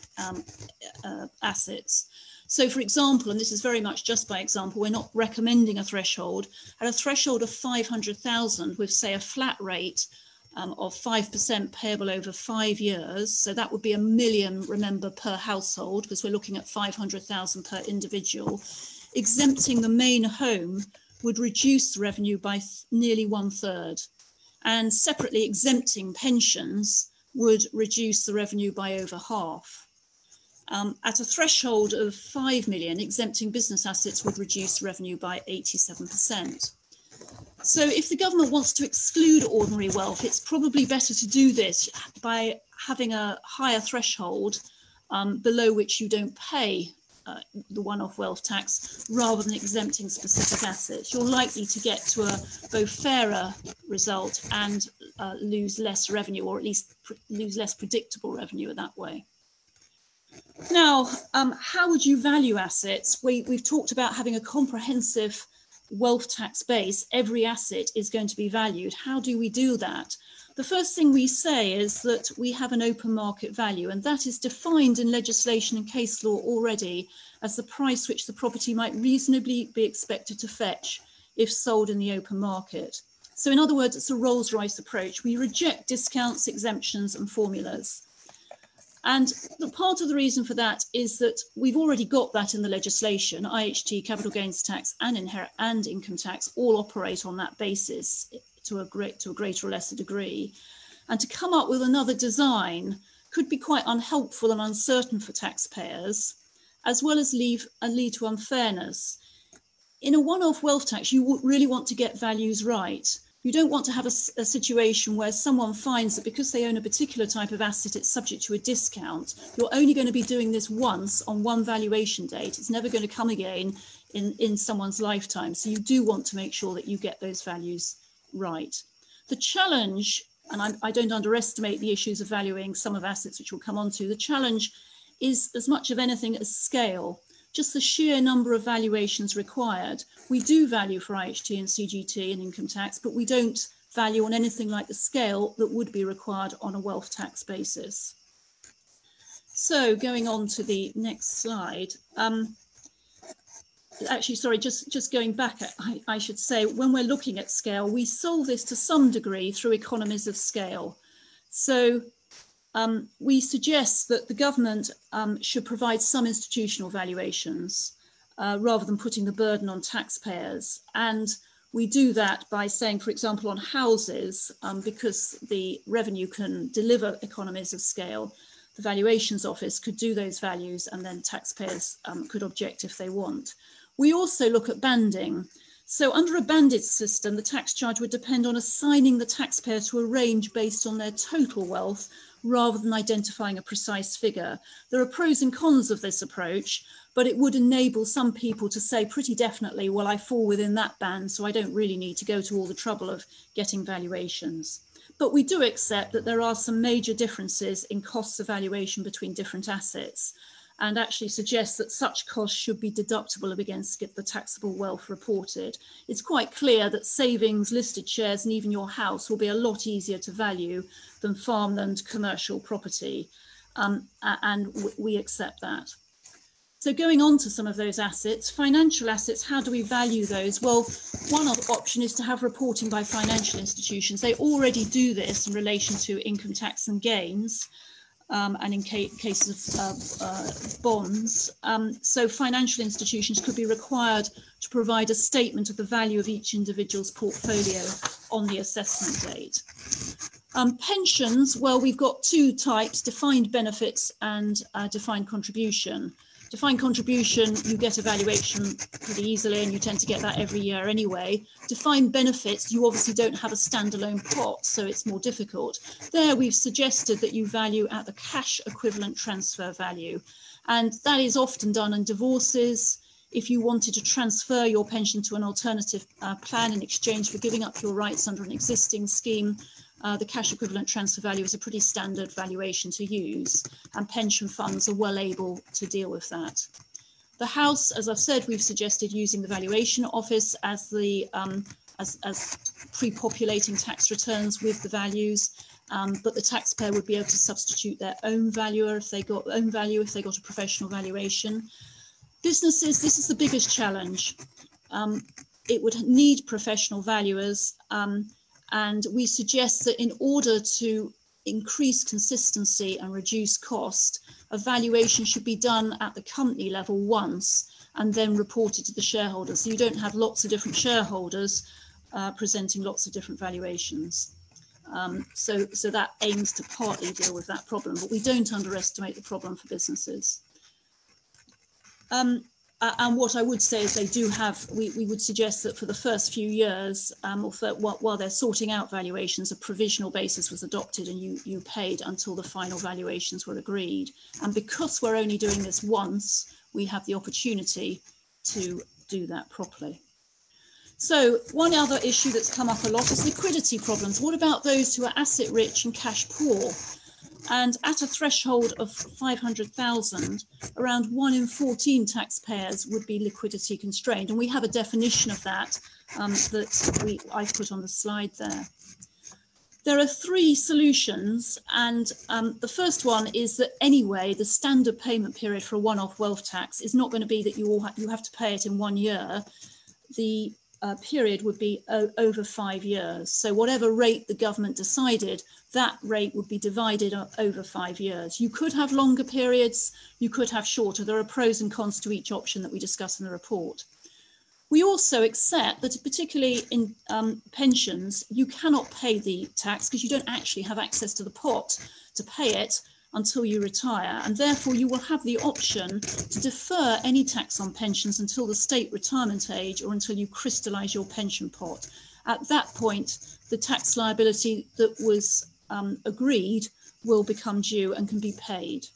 assets. So, for example, and this is very much just by example, we're not recommending a threshold. At a threshold of 500,000 with, say, a flat rate of 5% payable over 5 years. So that would be £1 million, remember, per household, because we're looking at 500,000 per individual. exempting the main home would reduce the revenue by nearly 1/3. And separately, exempting pensions would reduce the revenue by over half. At a threshold of 5 million, exempting business assets would reduce revenue by 87%. So if the government wants to exclude ordinary wealth, it's probably better to do this by having a higher threshold below which you don't pay the one-off wealth tax, rather than exempting specific assets. You're likely to get to a both fairer result and lose less revenue, or at least lose less predictable revenue that way. Now, how would you value assets? We've talked about having a comprehensive wealth tax base. Every asset is going to be valued. How do we do that? The first thing we say is that we have an open market value, and that is defined in legislation and case law already as the price which the property might reasonably be expected to fetch if sold in the open market. So in other words, it's a Rolls-Royce approach. We reject discounts, exemptions and formulas. And part of the reason for that is that we've already got that in the legislation. IHT, capital gains tax and income tax all operate on that basis to a greater or lesser degree. And to come up with another design could be quite unhelpful and uncertain for taxpayers, as well as lead to unfairness. In a one-off wealth tax, you really want to get values right. You don't want to have a situation where someone finds that because they own a particular type of asset, it's subject to a discount. You're only going to be doing this once on one valuation date. It's never going to come again in someone's lifetime. So you do want to make sure that you get those values right. The challenge, and I don't underestimate the issues of valuing some of assets, which we'll come on to, the challenge is as much of anything as scale. Just the sheer number of valuations required. We do value for IHT and CGT and income tax, but we don't value on anything like the scale that would be required on a wealth tax basis. So going on to the next slide. Actually, sorry, just going back, I should say, when we're looking at scale, we solve this to some degree through economies of scale. So we suggest that the government should provide some institutional valuations rather than putting the burden on taxpayers. And we do that by saying, for example, on houses, because the revenue can deliver economies of scale, the Valuations Office could do those values and then taxpayers could object if they want. We also look at banding. So under a banded system, the tax charge would depend on assigning the taxpayer to a range based on their total wealth rather than identifying a precise figure. There are pros and cons of this approach, but it would enable some people to say pretty definitely, well, I fall within that band, so I don't really need to go to all the trouble of getting valuations. But we do accept that there are some major differences in costs of valuation between different assets, and actually suggest that such costs should be deductible against the taxable wealth reported. It's quite clear that savings, listed shares, and even your house will be a lot easier to value than farmland commercial property, and we accept that. So going on to some of those assets, financial assets, how do we value those? Well, one option is to have reporting by financial institutions. They already do this in relation to income tax and gains. And in cases of bonds. So financial institutions could be required to provide a statement of the value of each individual's portfolio on the assessment date. Pensions, well, we've got two types, defined benefits and defined contribution. Defined contribution, you get a valuation pretty easily and you tend to get that every year anyway. Defined benefits, you obviously don't have a standalone pot, so it's more difficult. There we've suggested that you value at the cash equivalent transfer value. And that is often done in divorces. If you wanted to transfer your pension to an alternative plan in exchange for giving up your rights under an existing scheme, the cash equivalent transfer value is a pretty standard valuation to use, and pension funds are well able to deal with that. The house, as I've said, we've suggested using the Valuation Office as the as pre-populating tax returns with the values, but the taxpayer would be able to substitute their own valuer if they got a professional valuation. Businesses, this is the biggest challenge. It would need professional valuers. And we suggest that in order to increase consistency and reduce cost, a valuation should be done at the company level once, and then reported to the shareholders. So you don't have lots of different shareholders presenting lots of different valuations. So that aims to partly deal with that problem, but we don't underestimate the problem for businesses. And what I would say is they do have, we would suggest that for the first few years, while they're sorting out valuations, a provisional basis was adopted and you paid until the final valuations were agreed. And because we're only doing this once, we have the opportunity to do that properly. So one other issue that's come up a lot is liquidity problems. What about those who are asset rich and cash poor? And at a threshold of 500,000, around 1 in 14 taxpayers would be liquidity constrained. And we have a definition of that I've put on the slide there. There are 3 solutions, and the first one is that anyway, the standard payment period for a one-off wealth tax is not going to be that you have to pay it in 1 year. The period would be over 5 years. So whatever rate the government decided, that rate would be divided over 5 years. You could have longer periods, you could have shorter. There are pros and cons to each option that we discuss in the report. We also accept that particularly in pensions, you cannot pay the tax because you don't actually have access to the pot to pay it until you retire, and therefore you will have the option to defer any tax on pensions until the state retirement age or until you crystallise your pension pot. At that point, the tax liability that was agreed will become due and can be paid.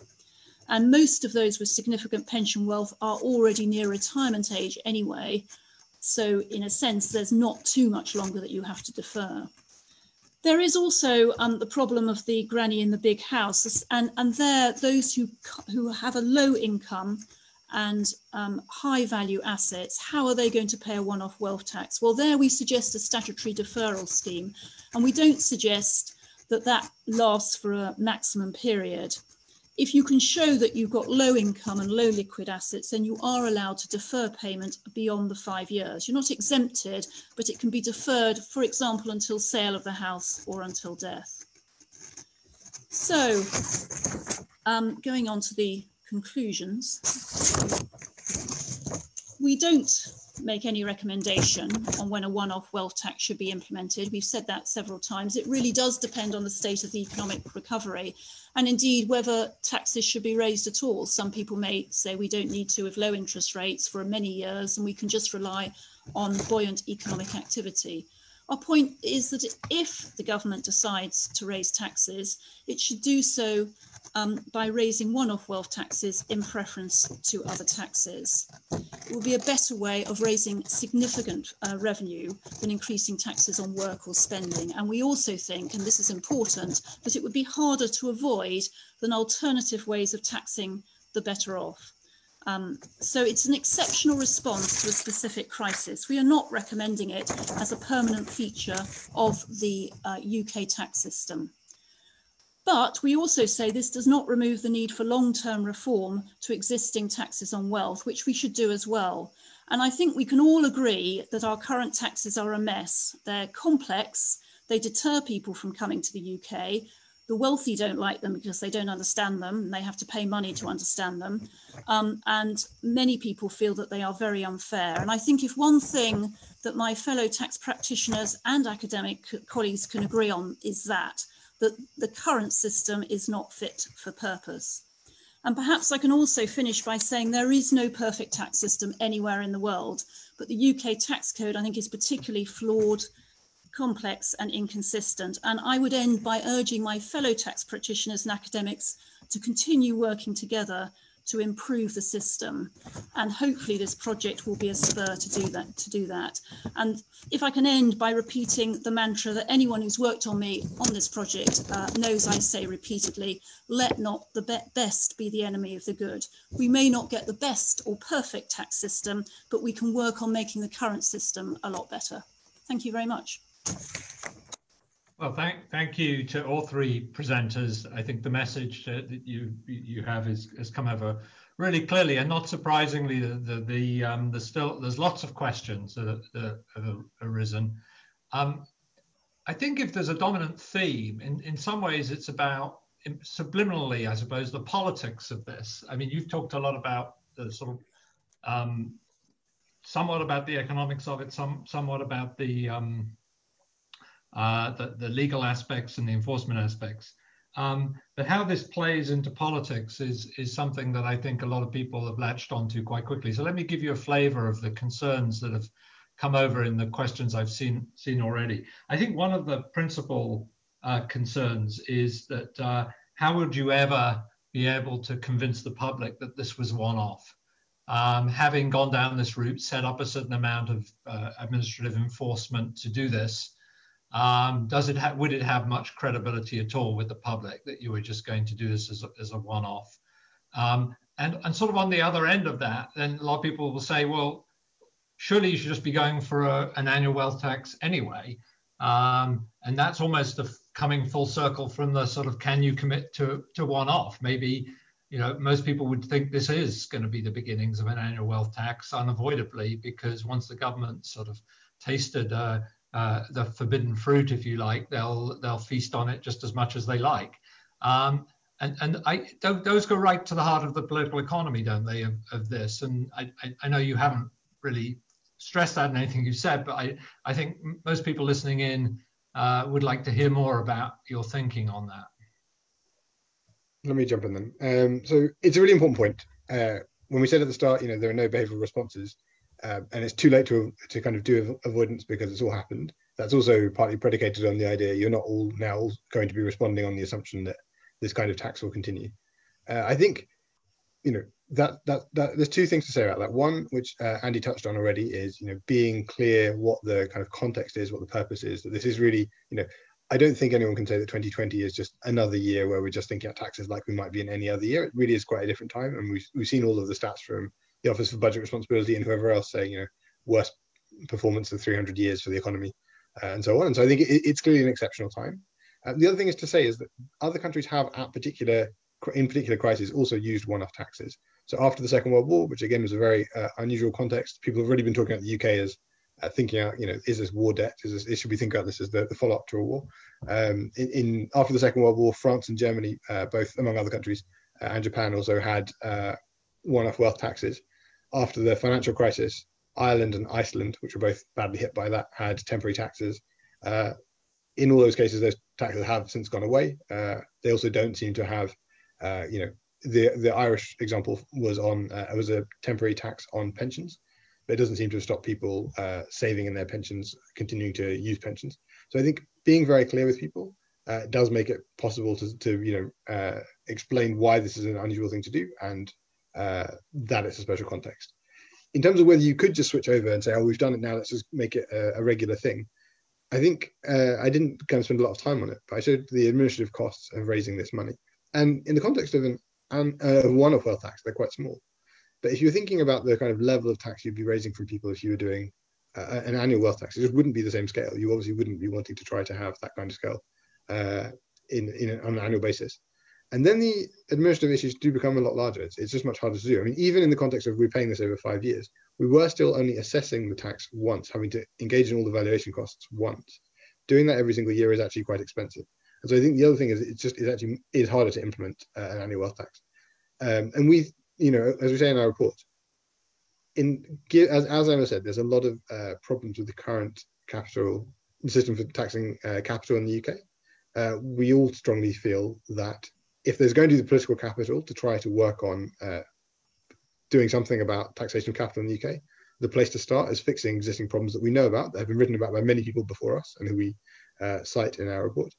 And most of those with significant pension wealth are already near retirement age anyway, so in a sense there's not too much longer that you have to defer. There is also the problem of the granny in the big house, and there those who have a low income and high value assets, how are they going to pay a one-off wealth tax? Well, there we suggest a statutory deferral scheme, and we don't suggest that that lasts for a maximum period. If you can show that you've got low income and low liquid assets, then you are allowed to defer payment beyond the 5 years. You're not exempted, but it can be deferred, for example, until sale of the house or until death. So, going on to the conclusions, we don't make any recommendation on when a one-off wealth tax should be implemented. We've said that several times. It really does depend on the state of the economic recovery, and indeed whether taxes should be raised at all. Some people may say we don't need to with low interest rates for many years and we can just rely on buoyant economic activity. Our point is that if the government decides to raise taxes, it should do so by raising one-off wealth taxes in preference to other taxes. It will be a better way of raising significant revenue than increasing taxes on work or spending. And we also think, and this is important, that it would be harder to avoid than alternative ways of taxing the better off. So it's an exceptional response to a specific crisis. We are not recommending it as a permanent feature of the UK tax system. But we also say this does not remove the need for long-term reform to existing taxes on wealth, which we should do as well. And I think we can all agree that our current taxes are a mess. They're complex, they deter people from coming to the UK. The wealthy don't like them because they don't understand them, and they have to pay money to understand them. And many people feel that they are very unfair. And I think if one thing that my fellow tax practitioners and academic colleagues can agree on is that the current system is not fit for purpose. And perhaps I can also finish by saying there is no perfect tax system anywhere in the world, but the UK tax code I think is particularly flawed, complex and inconsistent. And I would end by urging my fellow tax practitioners and academics to continue working together to improve the system. And hopefully this project will be a spur to do that. And if I can end by repeating the mantra that anyone who's worked on this project knows I say repeatedly, let not the best be the enemy of the good. We may not get the best or perfect tax system, but we can work on making the current system a lot better. Thank you very much. Well, thank you to all 3 presenters. I think the message that you have has come over really clearly, and not surprisingly, there's lots of questions that have arisen. I think if there's a dominant theme, in some ways, it's about subliminally, I suppose, the politics of this. I mean, you've talked a lot about the sort somewhat about the economics of it, somewhat about the legal aspects and the enforcement aspects. But how this plays into politics is something that I think a lot of people have latched onto quite quickly. So let me give you a flavor of the concerns that have come over in the questions I've seen already. I think one of the principal concerns is that how would you ever be able to convince the public that this was one-off? Having gone down this route, set up a certain amount of administrative enforcement to do this, would it have much credibility at all with the public that you were just going to do this as a one-off? And sort of on the other end of that, then a lot of people will say, well, surely you should just be going for an annual wealth tax anyway. And that's almost coming full circle from the sort of, can you commit to one-off? Maybe, most people would think this is going to be the beginnings of an annual wealth tax unavoidably, because once the government sort of tasted the forbidden fruit, if you like, they'll feast on it just as much as they like. And those go right to the heart of the political economy, don't they, of this? And I know you haven't really stressed that in anything you said, but I think most people listening in would like to hear more about your thinking on that. Let me jump in then. So it's a really important point. When we said at the start, there are no behavioral responses, and it's too late to kind of do avoidance because it's all happened. That's also partly predicated on the idea you're not all now going to be responding on the assumption that this kind of tax will continue. I think, that there's two things to say about that. One, which Andy touched on already, is being clear what the kind of context is, what the purpose is. That this is really, I don't think anyone can say that 2020 is just another year where we're just thinking about taxes like we might be in any other year. It really is quite a different time, and we've seen all of the stats from the Office for Budget Responsibility and whoever else saying, worst performance of 300 years for the economy, and so on. And so I think it's clearly an exceptional time. The other thing is to say is that other countries have, in particular crises, also used one-off taxes. So after the Second World War, which again was a very unusual context, people have already been talking about the UK as thinking out, is this war debt? Should we think about this as the follow-up to a war? After the Second World War, France and Germany, both among other countries, and Japan also had one-off wealth taxes. After the financial crisis, Ireland and Iceland, which were both badly hit by that, had temporary taxes. In all those cases, those taxes have since gone away. They also don't seem to have, the Irish example was a temporary tax on pensions, but it doesn't seem to have stopped people saving in their pensions, continuing to use pensions. So I think being very clear with people does make it possible to explain why this is an unusual thing to do, and that it's a special context. In terms of whether you could just switch over and say, oh, we've done it now, let's just make it a regular thing. I think I didn't kind of spend a lot of time on it, but I showed the administrative costs of raising this money. And in the context of a one-off wealth tax, they're quite small. But if you're thinking about the kind of level of tax you'd be raising from people if you were doing an annual wealth tax, it just wouldn't be the same scale. You obviously wouldn't be wanting to try to have that kind of scale on an annual basis. And then the administrative issues do become a lot larger. It's just much harder to do. I mean, even in the context of repaying this over 5 years, we were still only assessing the tax once, having to engage in all the valuation costs once. Doing that every single year is actually quite expensive. And so I think the other thing is it is harder to implement an annual wealth tax. And we, as we say in our report, as Emma said, there's a lot of problems with the current system for taxing capital in the UK. We all strongly feel that if there's going to be the political capital to try to work on doing something about taxation of capital in the UK, the place to start is fixing existing problems that we know about, that have been written about by many people before us and who we cite in our report,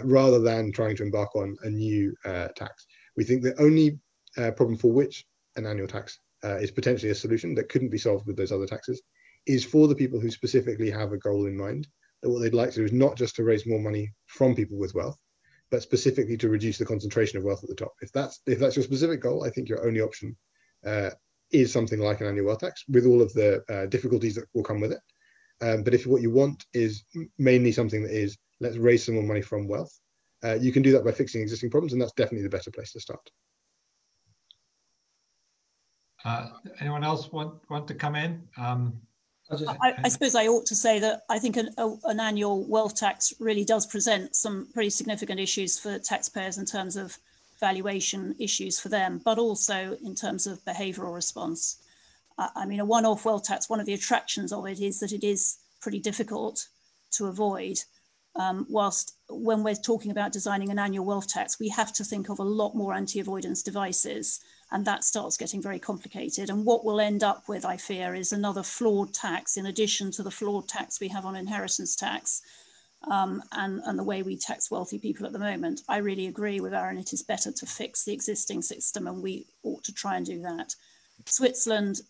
rather than trying to embark on a new tax. We think the only problem for which an annual tax is potentially a solution that couldn't be solved with those other taxes is for the people who specifically have a goal in mind, that what they'd like to do is not just to raise more money from people with wealth, but specifically to reduce the concentration of wealth at the top. If that's your specific goal, I think your only option is something like an annual wealth tax, with all of the difficulties that will come with it. But if what you want is mainly something that is, let's raise some more money from wealth, you can do that by fixing existing problems, and that's definitely the better place to start. Anyone else want to come in? I suppose I ought to say that I think an annual wealth tax really does present some pretty significant issues for taxpayers in terms of valuation issues for them, but also in terms of behavioural response. I mean, a one-off wealth tax, one of the attractions of it is that it is pretty difficult to avoid. Whilst when we're talking about designing an annual wealth tax, we have to think of a lot more anti-avoidance devices, and that starts getting very complicated. And what we'll end up with, I fear, is another flawed tax in addition to the flawed tax we have on inheritance tax, and the way we tax wealthy people at the moment. I really agree with Arun. It is better to fix the existing system, and we ought to try and do that. Switzerland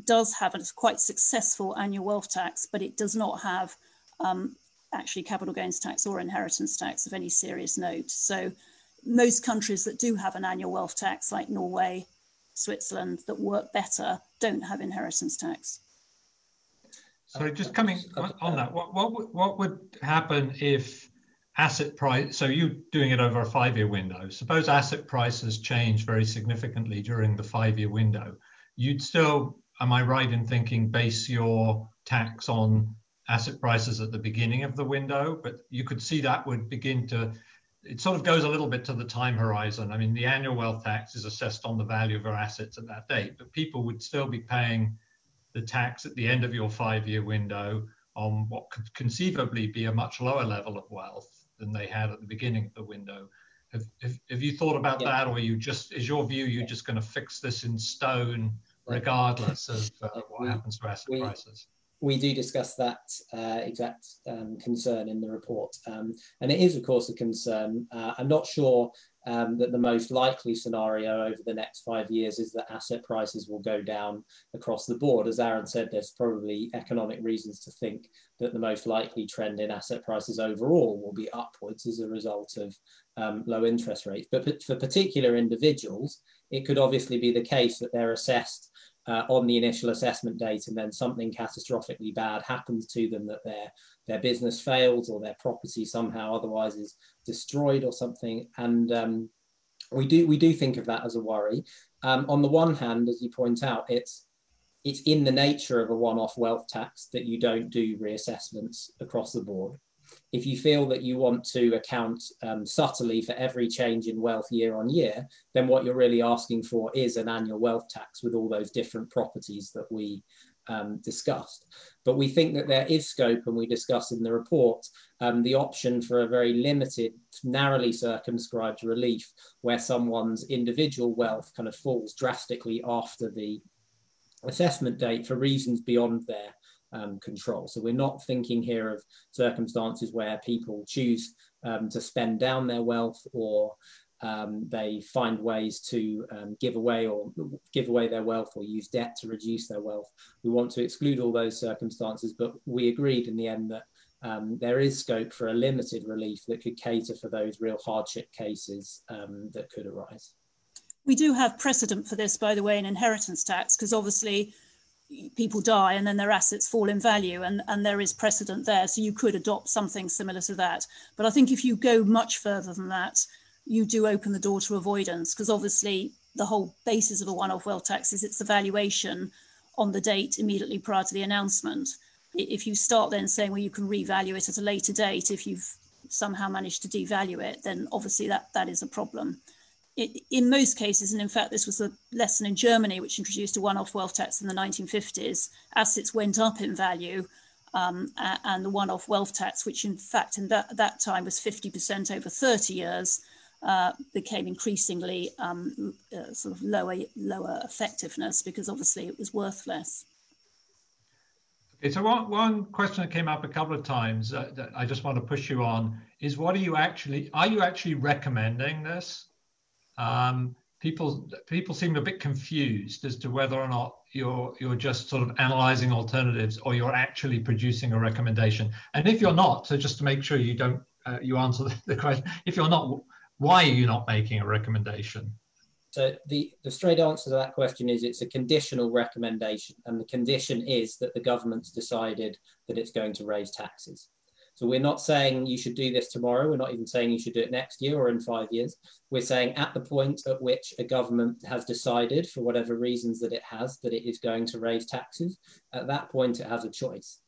does have a quite successful annual wealth tax, but it does not have actually capital gains tax or inheritance tax of any serious note. So most countries that do have an annual wealth tax, like Norway, Switzerland, that work better, don't have inheritance tax. So just coming on that, what would happen if asset price, so you're doing it over a 5-year window, suppose asset prices change very significantly during the 5-year window, you'd still, am I right in thinking, base your tax on asset prices at the beginning of the window? But you could see that would begin to, it sort of goes a little bit to the time horizon. I mean, the annual wealth tax is assessed on the value of our assets at that date, but people would still be paying the tax at the end of your 5-year window on what could conceivably be a much lower level of wealth than they had at the beginning of the window. Have you thought about that, or you just, is your view you're just going to fix this in stone regardless of what happens to asset prices? We do discuss that exact concern in the report. And it is, of course, a concern. I'm not sure that the most likely scenario over the next 5 years is that asset prices will go down across the board. As Arun said, there's probably economic reasons to think that the most likely trend in asset prices overall will be upwards as a result of low interest rates. But for particular individuals, it could obviously be the case that they're assessed on the initial assessment date, and then something catastrophically bad happens to them, that their business fails or their property somehow otherwise is destroyed or something. And we do think of that as a worry. On the one hand, as you point out, it's in the nature of a one-off wealth tax that you don't do reassessments across the board. If you feel that you want to account subtly for every change in wealth year on year, then what you're really asking for is an annual wealth tax with all those different properties that we discussed. But we think that there is scope, and we discuss in the report the option for a very limited, narrowly circumscribed relief where someone's individual wealth kind of falls drastically after the assessment date for reasons beyond their control. So we're not thinking here of circumstances where people choose to spend down their wealth, or they find ways to give away their wealth, or use debt to reduce their wealth. We want to exclude all those circumstances, but we agreed in the end that there is scope for a limited relief that could cater for those real hardship cases that could arise. We do have precedent for this, by the way, in inheritance tax, because obviously people die and then their assets fall in value, and there is precedent there. So you could adopt something similar to that. But I think if you go much further than that, you do open the door to avoidance, because obviously the whole basis of a one-off wealth tax is it's the valuation on the date immediately prior to the announcement. If you start then saying, well, you can revalue it at a later date if you've somehow managed to devalue it, then obviously that is a problem. In most cases, and in fact, this was a lesson in Germany, which introduced a one-off wealth tax in the 1950s, assets went up in value, and the one-off wealth tax, which in fact in that time was 50% over 30 years, became increasingly sort of lower effectiveness, because obviously it was worth less. Okay, so one question that came up a couple of times that I just want to push you on is, are you actually recommending this? People seem a bit confused as to whether or not you're just sort of analyzing alternatives, or you're actually producing a recommendation. And if you're not, so just to make sure you don't you answer the question, if you're not, why are you not making a recommendation? So the straight answer to that question is it's a conditional recommendation, and the condition is that the government's decided that it's going to raise taxes. So we're not saying you should do this tomorrow. We're not even saying you should do it next year or in 5 years. We're saying at the point at which a government has decided, for whatever reasons that it has, that it is going to raise taxes, at that point it has a choice.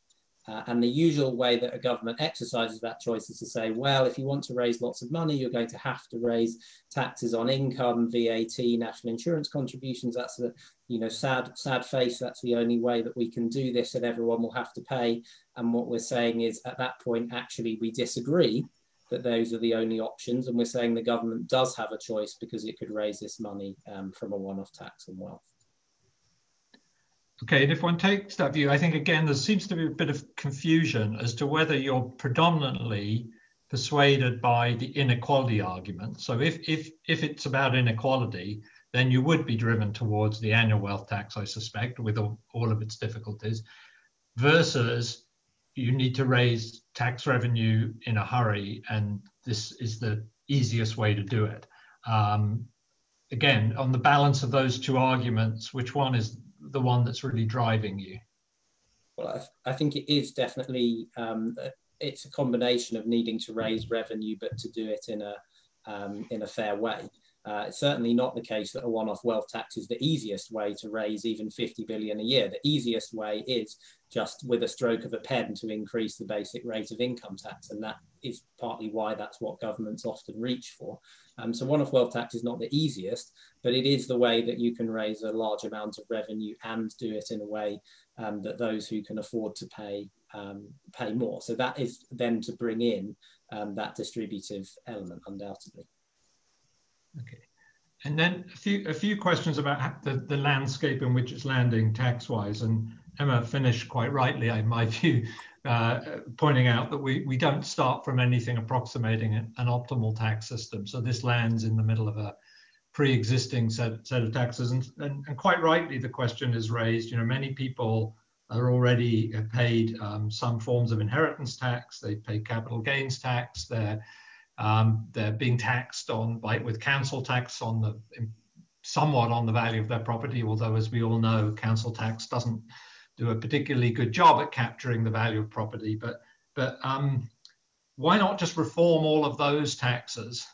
And the usual way that a government exercises that choice is to say, well, if you want to raise lots of money, you're going to have to raise taxes on income, VAT, national insurance contributions. That's the, sad face. That's the only way that we can do this, and everyone will have to pay. And what we're saying is, at that point, actually, we disagree that those are the only options. And we're saying the government does have a choice because it could raise this money from a one-off tax on wealth. Okay, and if one takes that view, I think, again, there seems to be a bit of confusion as to whether you're predominantly persuaded by the inequality argument. So if it's about inequality, then you would be driven towards the annual wealth tax, I suspect, with all of its difficulties, versus you need to raise tax revenue in a hurry, and this is the easiest way to do it. Again, on the balance of those two arguments, which one is the one that's really driving you? Well, I think it is definitely, it's a combination of needing to raise revenue, but to do it in a fair way. It's certainly not the case that a one-off wealth tax is the easiest way to raise even 50 billion a year. The easiest way is just with a stroke of a pen to increase the basic rate of income tax. And that is partly why that's what governments often reach for. So one-off wealth tax is not the easiest, but it is the way that you can raise a large amount of revenue and do it in a way that those who can afford to pay more. So that is then to bring in that distributive element, undoubtedly. Okay, and then a few questions about the landscape in which it's landing tax-wise. And Emma finished quite rightly, in my view, pointing out that we don't start from anything approximating an optimal tax system. So this lands in the middle of a pre-existing set of taxes, and quite rightly the question is raised. Many people are already paid some forms of inheritance tax. They pay capital gains tax. They're being taxed with council tax somewhat on the value of their property, although, as we all know, council tax doesn't do a particularly good job at capturing the value of property. But why not just reform all of those taxes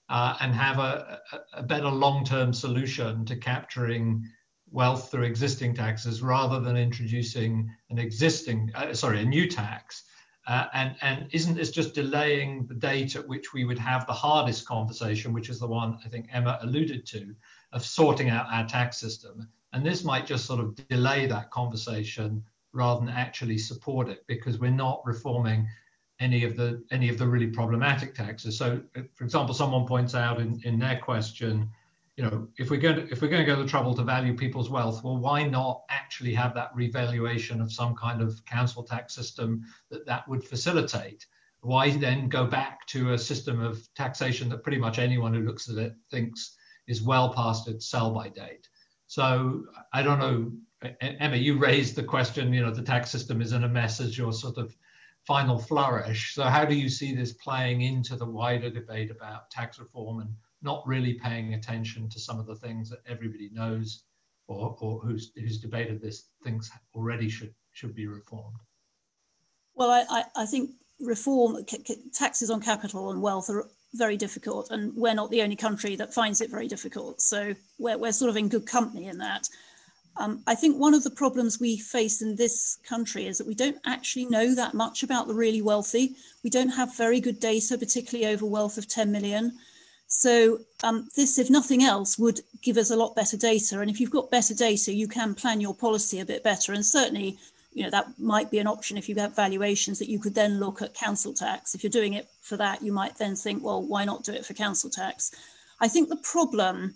and have a better long-term solution to capturing wealth through existing taxes, rather than introducing a new tax? And isn't this just delaying the date at which we would have the hardest conversation, which is the one I think Emma alluded to, of sorting out our tax system? And this might just sort of delay that conversation rather than actually support it, because we're not reforming any of the really problematic taxes. So, for example, someone points out in their question, if we're going to go to the trouble to value people's wealth, well, why not actually have that revaluation of some kind of council tax system that would facilitate? Why then go back to a system of taxation that pretty much anyone who looks at it thinks is well past its sell-by date? So I don't know, Emma, you raised the question, the tax system is in a mess as your sort of final flourish. So how do you see this playing into the wider debate about tax reform and not really paying attention to some of the things that everybody knows or who's debated this thinks already should be reformed? Well, I think reform, taxes on capital and wealth are very difficult, and we're not the only country that finds it very difficult. So we're sort of in good company in that. I think one of the problems we face in this country is that we don't actually know that much about the really wealthy. We don't have very good data, particularly over wealth of 10 million. So this, if nothing else, would give us a lot better data. And if you've got better data, you can plan your policy a bit better. And certainly, that might be an option if you have valuations, that you could then look at council tax. If you're doing it for that, you might then think, well, why not do it for council tax? I think the problem,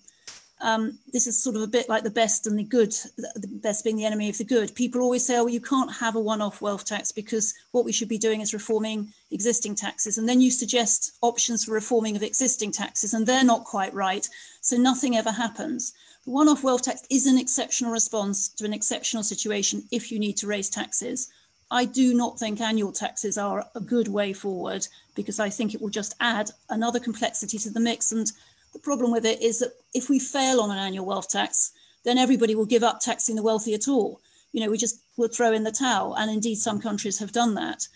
this is sort of a bit like the best and the good, the best being the enemy of the good. People always say, oh, well, you can't have a one-off wealth tax because what we should be doing is reforming existing taxes. And then you suggest options for reforming of existing taxes, and they're not quite right. So nothing ever happens. The one-off wealth tax is an exceptional response to an exceptional situation if you need to raise taxes. I do not think annual taxes are a good way forward, because I think it will just add another complexity to the mix. And the problem with it is that if we fail on an annual wealth tax, then everybody will give up taxing the wealthy at all. We just will throw in the towel. And indeed, some countries have done that.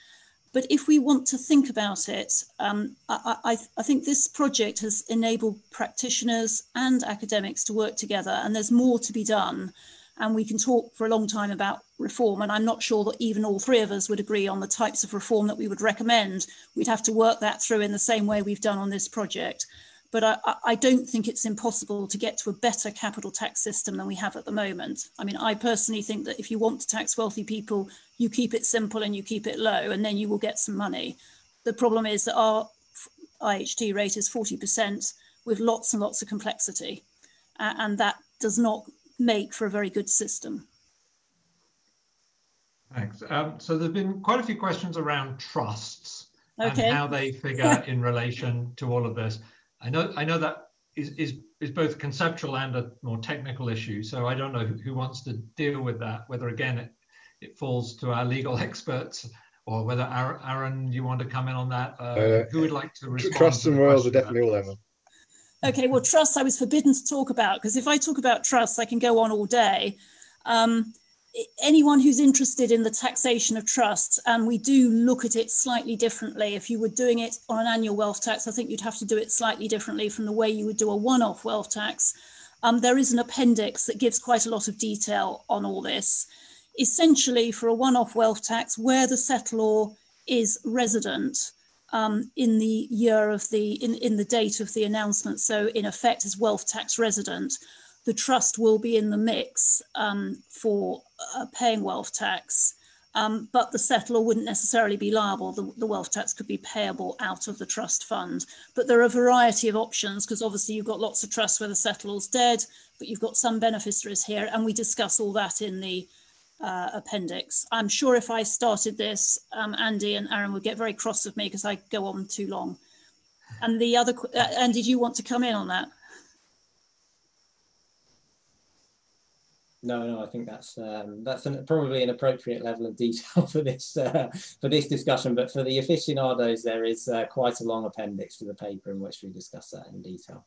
But if we want to think about it, I think this project has enabled practitioners and academics to work together, and there's more to be done. And we can talk for a long time about reform, and I'm not sure that even all three of us would agree on the types of reform that we would recommend. We'd have to work that through in the same way we've done on this project. But I don't think it's impossible to get to a better capital tax system than we have at the moment. I mean, I personally think that if you want to tax wealthy people, you keep it simple and you keep it low, and then you will get some money. The problem is that our IHT rate is 40% with lots and lots of complexity, and that does not make for a very good system. Thanks. So there's been quite a few questions around trusts and how they figure in relation to all of this. I know that is both conceptual and a more technical issue. So I don't know who wants to deal with that, whether again it falls to our legal experts or whether Aaron, you want to come in on that? Who would like to respond? Trusts and royals are definitely all Emma. Okay, well, trusts I was forbidden to talk about, because if I talk about trusts, I can go on all day. Anyone who's interested in the taxation of trusts, and we do look at it slightly differently. If you were doing it on an annual wealth tax, I think you'd have to do it slightly differently from the way you would do a one-off wealth tax. There is an appendix that gives quite a lot of detail on all this. Essentially, for a one-off wealth tax, where the settlor is resident in the year of in the date of the announcement, so in effect as wealth tax resident, the trust will be in the mix for paying wealth tax, but the settlor wouldn't necessarily be liable. The wealth tax could be payable out of the trust fund. But there are a variety of options, because obviously you've got lots of trusts where the settlor's dead, but you've got some beneficiaries here, and we discuss all that in the appendix. I'm sure if I started this, Andy and Aaron would get very cross with me because I go on too long. And the other, Andy, did you want to come in on that? No, I think that's probably an appropriate level of detail for this discussion. But for the aficionados, there is quite a long appendix to the paper in which we discuss that in detail.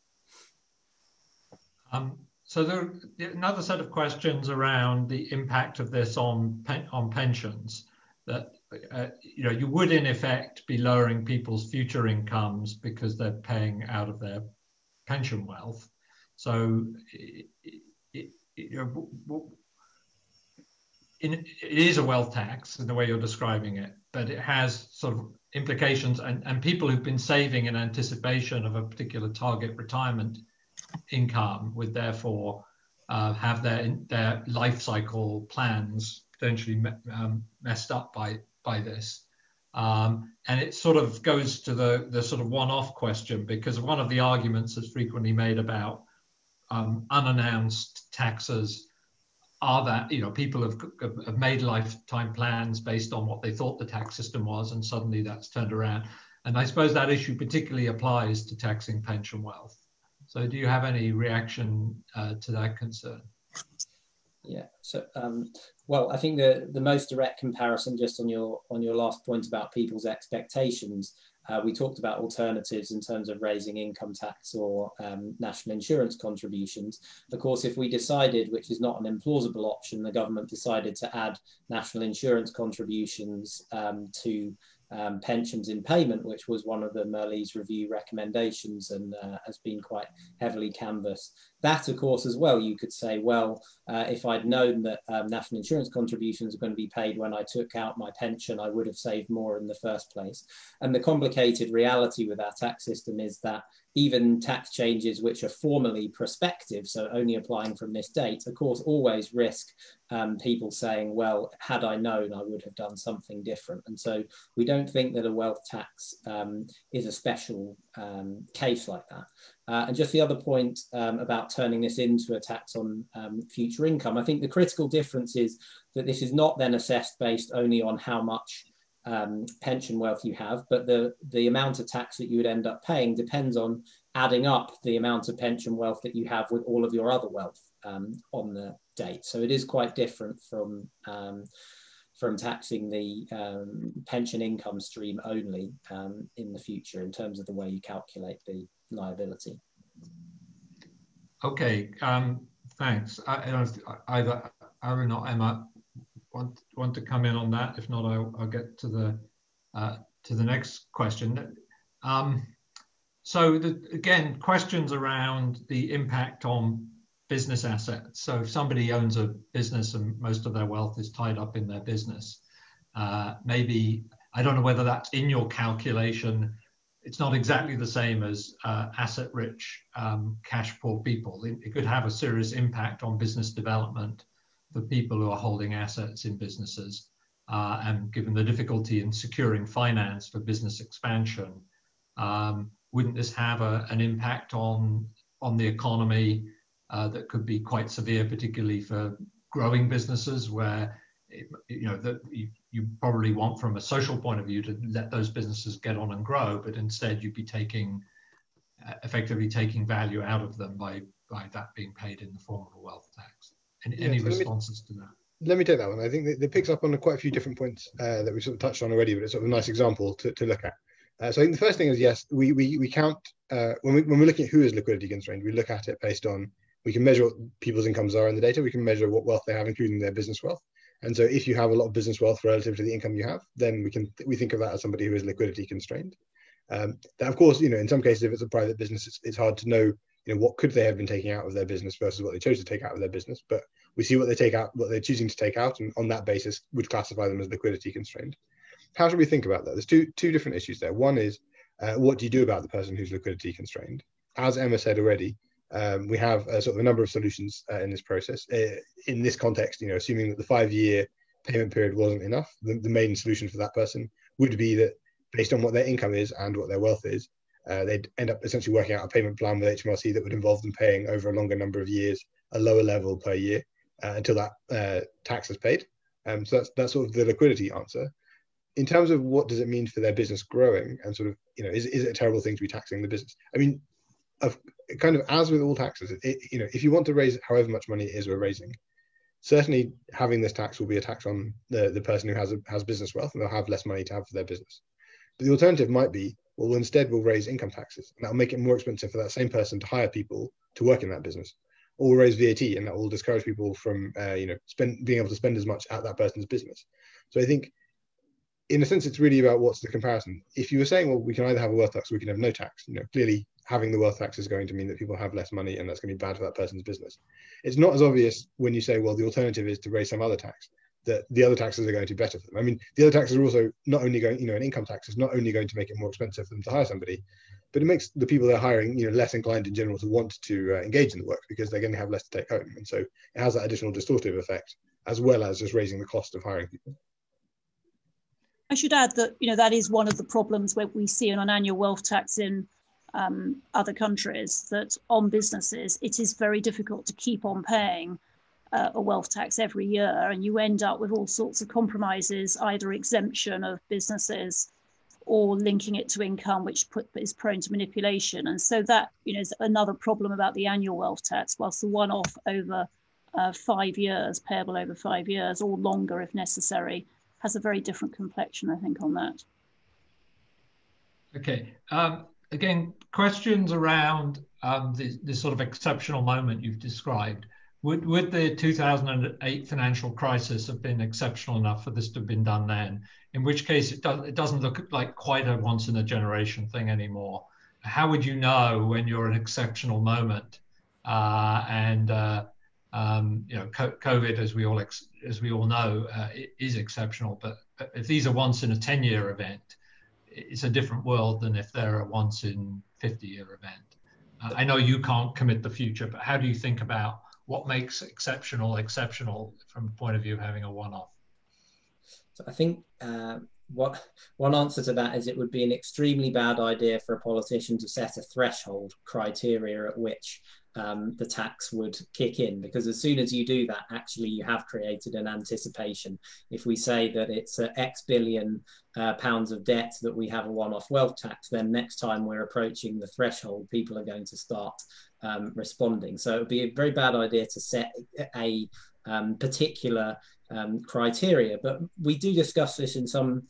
So there another set of questions around the impact of this on pensions. That you would in effect be lowering people's future incomes because they're paying out of their pension wealth. So it is a wealth tax in the way you're describing it, but it has sort of implications, and people who've been saving in anticipation of a particular target retirement income would therefore have their life cycle plans potentially messed up by this. And it sort of goes to the sort of one-off question, because one of the arguments that's frequently made about unannounced taxes are that people have made lifetime plans based on what they thought the tax system was, and suddenly that's turned around. And I suppose that issue particularly applies to taxing pension wealth. So do you have any reaction to that concern? Yeah, so well, I think the most direct comparison, just on your last point about people's expectations, we talked about alternatives in terms of raising income tax or national insurance contributions. Of course, if we decided, which is not an implausible option, the government decided to add national insurance contributions to pensions in payment, which was one of the Merle's review recommendations and has been quite heavily canvassed. That, of course, as well, you could say, well, if I'd known that national insurance contributions are going to be paid when I took out my pension, I would have saved more in the first place. And the complicated reality with our tax system is that even tax changes which are formally prospective, so only applying from this date, of course, always risk people saying, well, had I known, I would have done something different. And so we don't think that a wealth tax is a special case like that. And just the other point about turning this into a tax on future income, I think the critical difference is that this is not then assessed based only on how much pension wealth you have, but the amount of tax that you would end up paying depends on adding up the amount of pension wealth that you have with all of your other wealth on the date. So it is quite different from taxing the pension income stream only in the future in terms of the way you calculate the liability. Okay, thanks. Either Aaron or Emma want to come in on that. If not, I'll get to the next question. So again, questions around the impact on business assets. So if somebody owns a business and most of their wealth is tied up in their business, maybe, I don't know whether that's in your calculation. It's not exactly the same as asset-rich, cash-poor people. It could have a serious impact on business development for people who are holding assets in businesses. And given the difficulty in securing finance for business expansion, wouldn't this have an impact on the economy that could be quite severe, particularly for growing businesses where you probably want, from a social point of view, to let those businesses get on and grow, but instead you'd be effectively taking value out of them by that being paid in the form of a wealth tax. Any responses to that? Let me take that one. I think that picks up on quite a few different points that we've sort of touched on already, but it's sort of a nice example to look at. So I think the first thing is, yes, we count, when we're looking at who is liquidity constrained, we look at it based on, we can measure what people's incomes are in the data, we can measure what wealth they have, including their business wealth. And so if you have a lot of business wealth relative to the income you have, then we think of that as somebody who is liquidity constrained. That, of course, in some cases, if it's a private business, it's hard to know, what could they have been taking out of their business versus what they chose to take out of their business. But we see what they take out, what they're choosing to take out, and on that basis, would classify them as liquidity constrained. How should we think about that? There's two different issues there. One is, what do you do about the person who's liquidity constrained? As Emma said already, we have sort of a number of solutions in this process. In this context, assuming that the 5-year payment period wasn't enough, the main solution for that person would be that, based on what their income is and what their wealth is, they'd end up essentially working out a payment plan with HMRC that would involve them paying over a longer number of years, a lower level per year, until that tax is paid. So that's sort of the liquidity answer. In terms of what does it mean for their business growing, and sort of, is it a terrible thing to be taxing the business? I mean, kind of as with all taxes, if you want to raise however much money it is we're raising, certainly having this tax will be a tax on the person who has business wealth, and they'll have less money to have for their business. But the alternative might be, well, instead we'll raise income taxes, and that'll make it more expensive for that same person to hire people to work in that business. Or we'll raise VAT, and that will discourage people from being able to spend as much at that person's business. So I think, in a sense, it's really about what's the comparison. If you were saying, well, we can either have a wealth tax or we can have no tax, clearly having the wealth tax is going to mean that people have less money, and that's going to be bad for that person's business. It's not as obvious when you say, well, the alternative is to raise some other tax, that the other taxes are going to be better for them. I mean, the other taxes are also not only going, an income tax is not only going to make it more expensive for them to hire somebody, but it makes the people they're hiring, less inclined in general to want to engage in the work, because they're going to have less to take home. And so it has that additional distortive effect, as well as just raising the cost of hiring people. I should add that, that is one of the problems where we see an annual wealth tax in other countries, that on businesses, it is very difficult to keep on paying a wealth tax every year. And you end up with all sorts of compromises, either exemption of businesses or linking it to income, which is prone to manipulation. And so that, is another problem about the annual wealth tax, whilst the one-off over 5 years, payable over 5 years, or longer if necessary, has a very different complexion, I think, on that. Okay. Again, questions around this sort of exceptional moment you've described. Would the 2008 financial crisis have been exceptional enough for this to have been done then? In which case, it doesn't look like quite a once-in-a-generation thing anymore. How would you know when you're an exceptional moment? COVID, as we all know, is exceptional. But if these are once in a 10-year event, it's a different world than if they're a once in 50-year event. I know you can't commit the future, but how do you think about what makes exceptional from the point of view of having a one-off? So I think one answer to that is it would be an extremely bad idea for a politician to set a threshold criteria at which the tax would kick in, because as soon as you do that, actually you have created an anticipation. If we say that it's X billion pounds of debt that we have a one-off wealth tax, then next time we're approaching the threshold, people are going to start responding. So it would be a very bad idea to set a particular criteria, but we do discuss this in some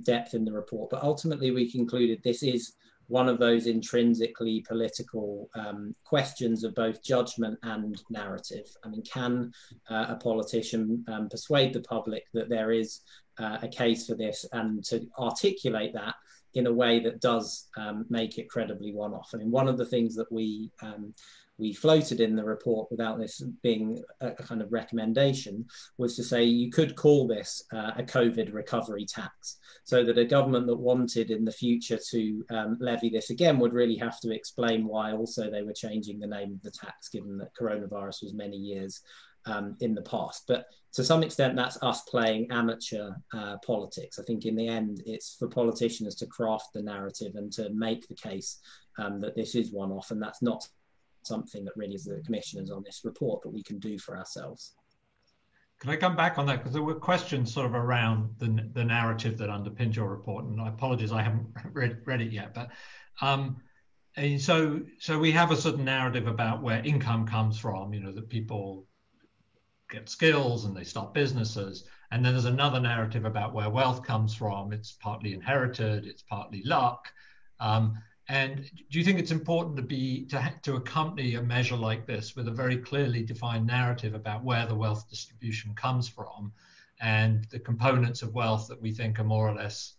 depth in the report. But ultimately we concluded this is one of those intrinsically political questions of both judgment and narrative. I mean, can a politician persuade the public that there is a case for this, and to articulate that in a way that does make it credibly one-off? I mean, one of the things that we we floated in the report without this being a kind of recommendation was to say you could call this a COVID recovery tax, so that a government that wanted in the future to levy this again would really have to explain why also they were changing the name of the tax, given that coronavirus was many years in the past. But to some extent, that's us playing amateur politics. I think in the end, it's for politicians to craft the narrative and to make the case that this is one-off, and that's not something that really, as the commissioners on this report, that we can do for ourselves. Can I come back on that? Because there were questions sort of around the narrative that underpins your report, and I apologize, I haven't read it yet. But and so we have a certain narrative about where income comes from, you know, that people get skills and they start businesses. And then there's another narrative about where wealth comes from. It's partly inherited, it's partly luck. And do you think it's important to accompany a measure like this with a very clearly defined narrative about where the wealth distribution comes from and the components of wealth that we think are more or less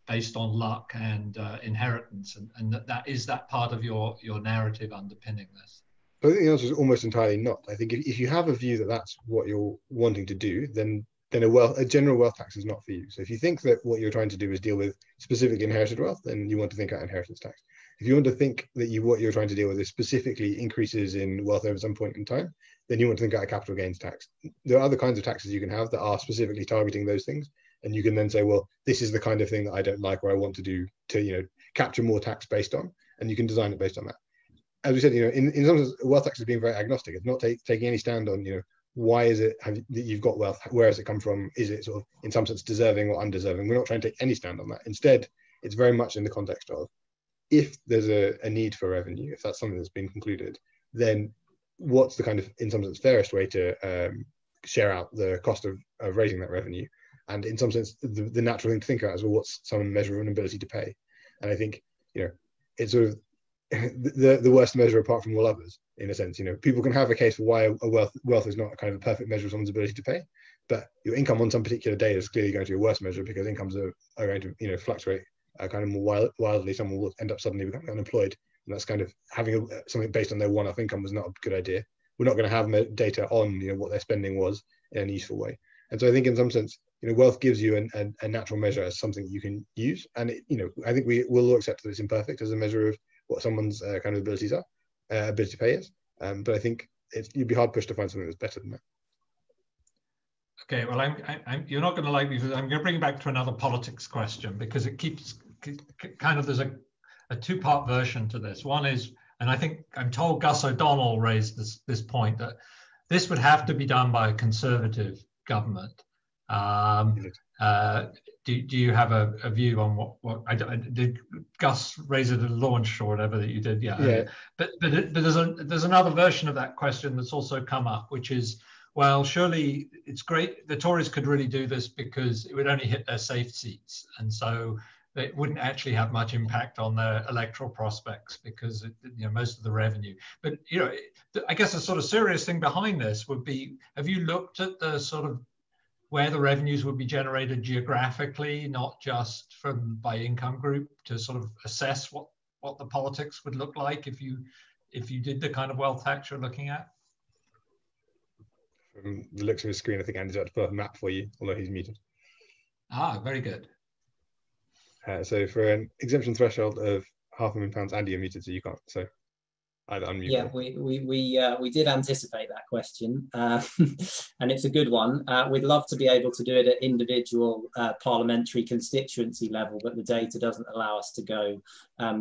based on luck and inheritance, and that is that part of your narrative underpinning this? I think the answer is almost entirely not. I think if you have a view that that's what you're wanting to do, then a general wealth tax is not for you. So if you think that what you're trying to do is deal with specifically inherited wealth, then you want to think about inheritance tax. If you want to think that what you're trying to deal with is specifically increases in wealth over some point in time, then you want to think about a capital gains tax. There are other kinds of taxes you can have that are specifically targeting those things, and you can then say, well, this is the kind of thing that I don't like, or I want to do to, you know, capture more tax based on, and you can design it based on that. As we said, you know, in some sense, wealth tax is being very agnostic. It's not taking any stand on, you know, why is it that you've got wealth? Where has it come from? Is it sort of, in some sense, deserving or undeserving? We're not trying to take any stand on that. Instead, it's very much in the context of, if there's a need for revenue, if that's something that's been concluded, then what's the kind of, in some sense, fairest way to share out the cost of raising that revenue? And in some sense, the natural thing to think about is, well, what's some measure of an ability to pay? And I think, you know, it's sort of the worst measure apart from all others, in a sense. You know, people can have a case for why wealth is not a kind of a perfect measure of someone's ability to pay, but your income on some particular day is clearly going to be a worse measure, because incomes are going to, you know, fluctuate kind of more wildly. Someone will end up suddenly becoming unemployed, and that's kind of having something based on their one-off income was not a good idea. We're not going to have data on, you know, what their spending was in any useful way. And so I think in some sense, you know, wealth gives you a natural measure as something you can use. And it, you know, I think we will all accept that it's imperfect as a measure of what someone's kind of abilities are, ability to pay is. But I think you'd be hard pushed to find something that's better than that. Okay, well, you're not going to like me, because I'm going to bring it back to another politics question, because it keeps kind of, there's a two-part version to this. One is, and I think I'm told Gus O'Donnell raised this point, that this would have to be done by a Conservative government. Do you have a view on what did Gus raise it at launch or whatever that you did? Yeah. But there's another version of that question that's also come up, which is, well, surely it's great. The Tories could really do this because it would only hit their safe seats, and so it wouldn't actually have much impact on their electoral prospects, because you know, most of the revenue. But you know, I guess a sort of serious thing behind this would be: have you looked at the sort of where the revenues would be generated geographically, not just by income group, to sort of assess what the politics would look like if you did the kind of wealth tax you're looking at? From the looks of his screen, I think Andy's about to put a map for you, although he's muted. Ah, very good. So for an exemption threshold of £500,000, Andy, you're muted, so you can't. So I'd unmute. Yeah, we did anticipate that question, and it's a good one. We'd love to be able to do it at individual parliamentary constituency level, but the data doesn't allow us to go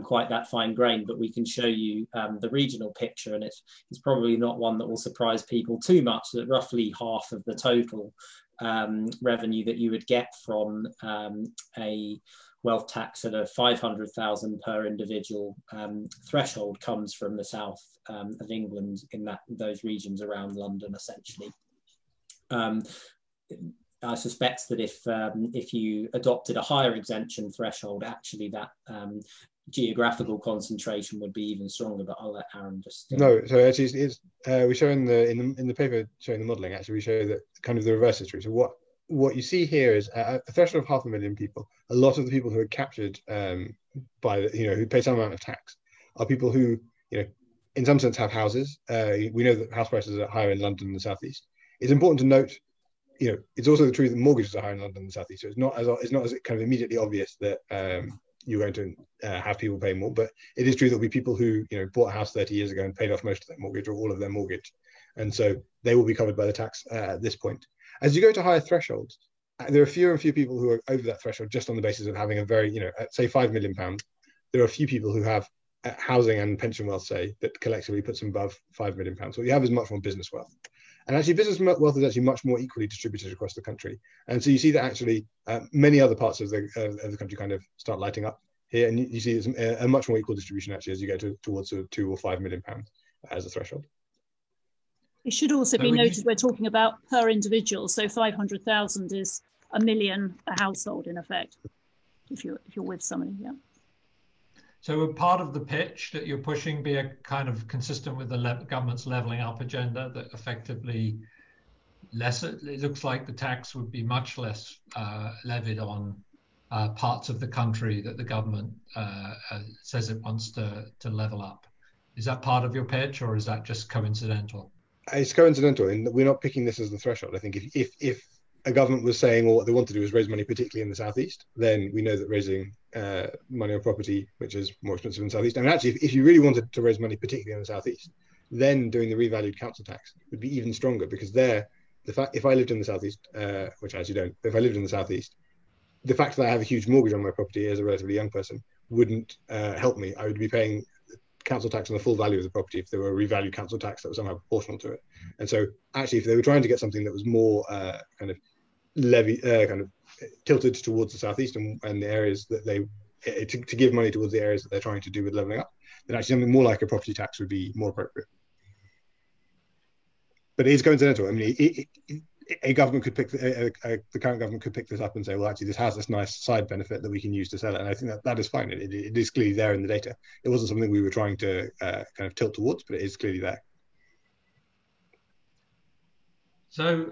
quite that fine grained. But we can show you the regional picture, and it's probably not one that will surprise people too much, that roughly half of the total revenue that you would get from a wealth tax at a 500,000 per individual threshold comes from the south of England, in those regions around London, essentially. I suspect that if you adopted a higher exemption threshold, actually that geographical concentration would be even stronger. But I'll let Aaron just. No, so actually, we show in the paper showing the modelling. Actually, we show that kind of the reverse is true. So what you see here is a threshold of 500,000 people. A lot of the people who are captured by, you know, who pay some amount of tax, are people who, you know, in some sense have houses. We know that house prices are higher in London and the southeast. It's important to note, it's also the truth that mortgages are higher in London and the southeast. So it's not as kind of immediately obvious that you're going to have people pay more. But it is true there'll be people who bought a house 30 years ago and paid off most of their mortgage or all of their mortgage, and so they will be covered by the tax at this point. As you go to higher thresholds, there are fewer and fewer people who are over that threshold just on the basis of having a very, at say £5 million. There are a few people who have housing and pension wealth, say, that collectively puts them above £5 million. So what you have is much more business wealth. And actually, business wealth is actually much more equally distributed across the country. And so you see that actually many other parts of the country kind of start lighting up here. And you see it's a much more equal distribution actually as you get towards sort of £2 or £5 million as a threshold. It should also be noted we're talking about per individual, so 500,000 is $1 million a household in effect, if you're with somebody, yeah. So would part of the pitch that you're pushing be a kind of consistent with the government's levelling up agenda that effectively it looks like the tax would be much less levied on parts of the country that the government says it wants to level up? Is that part of your pitch, or is that just coincidental? It's coincidental, and we're not picking this as the threshold. I think if a government was saying, well, what they want to do is raise money, particularly in the southeast, then we know that raising money on property, which is more expensive in the southeast, and actually, if you really wanted to raise money, particularly in the southeast, then doing the revalued council tax would be even stronger, because if I lived in the southeast, which I actually don't, but if I lived in the southeast, the fact that I have a huge mortgage on my property as a relatively young person wouldn't help me. I would be paying council tax on the full value of the property if there were a revalued council tax that was somehow proportional to it. And so actually, if they were trying to get something that was more kind of tilted towards the southeast and the areas that to give money towards the areas that they're trying to do with levelling up, then actually something more like a property tax would be more appropriate. But it is coincidental. I mean, a government could pick the current government could pick this up and say, well, actually, this has this nice side benefit that we can use to sell it, and I think that is fine. It is clearly there in the data. It wasn't something we were trying to kind of tilt towards, but it is clearly there. So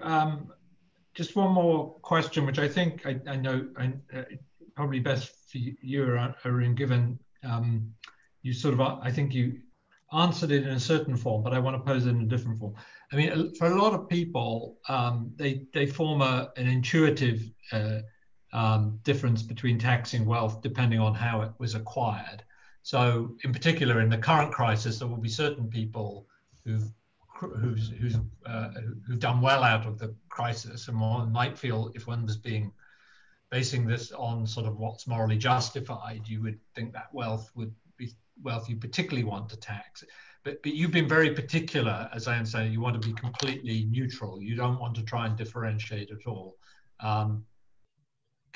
just one more question, which I think I know probably best for you, Arun, given you sort of, I think you answered it in a certain form, but I want to pose it in a different form. I mean, for a lot of people, they form an intuitive difference between taxing wealth depending on how it was acquired. So in particular, in the current crisis, there will be certain people who've done well out of the crisis, and one might feel if one was basing this on sort of what's morally justified, you would think that wealth would be wealth you particularly want to tax. But you've been very particular, as I understand, you want to be completely neutral. You don't want to try and differentiate at all. Can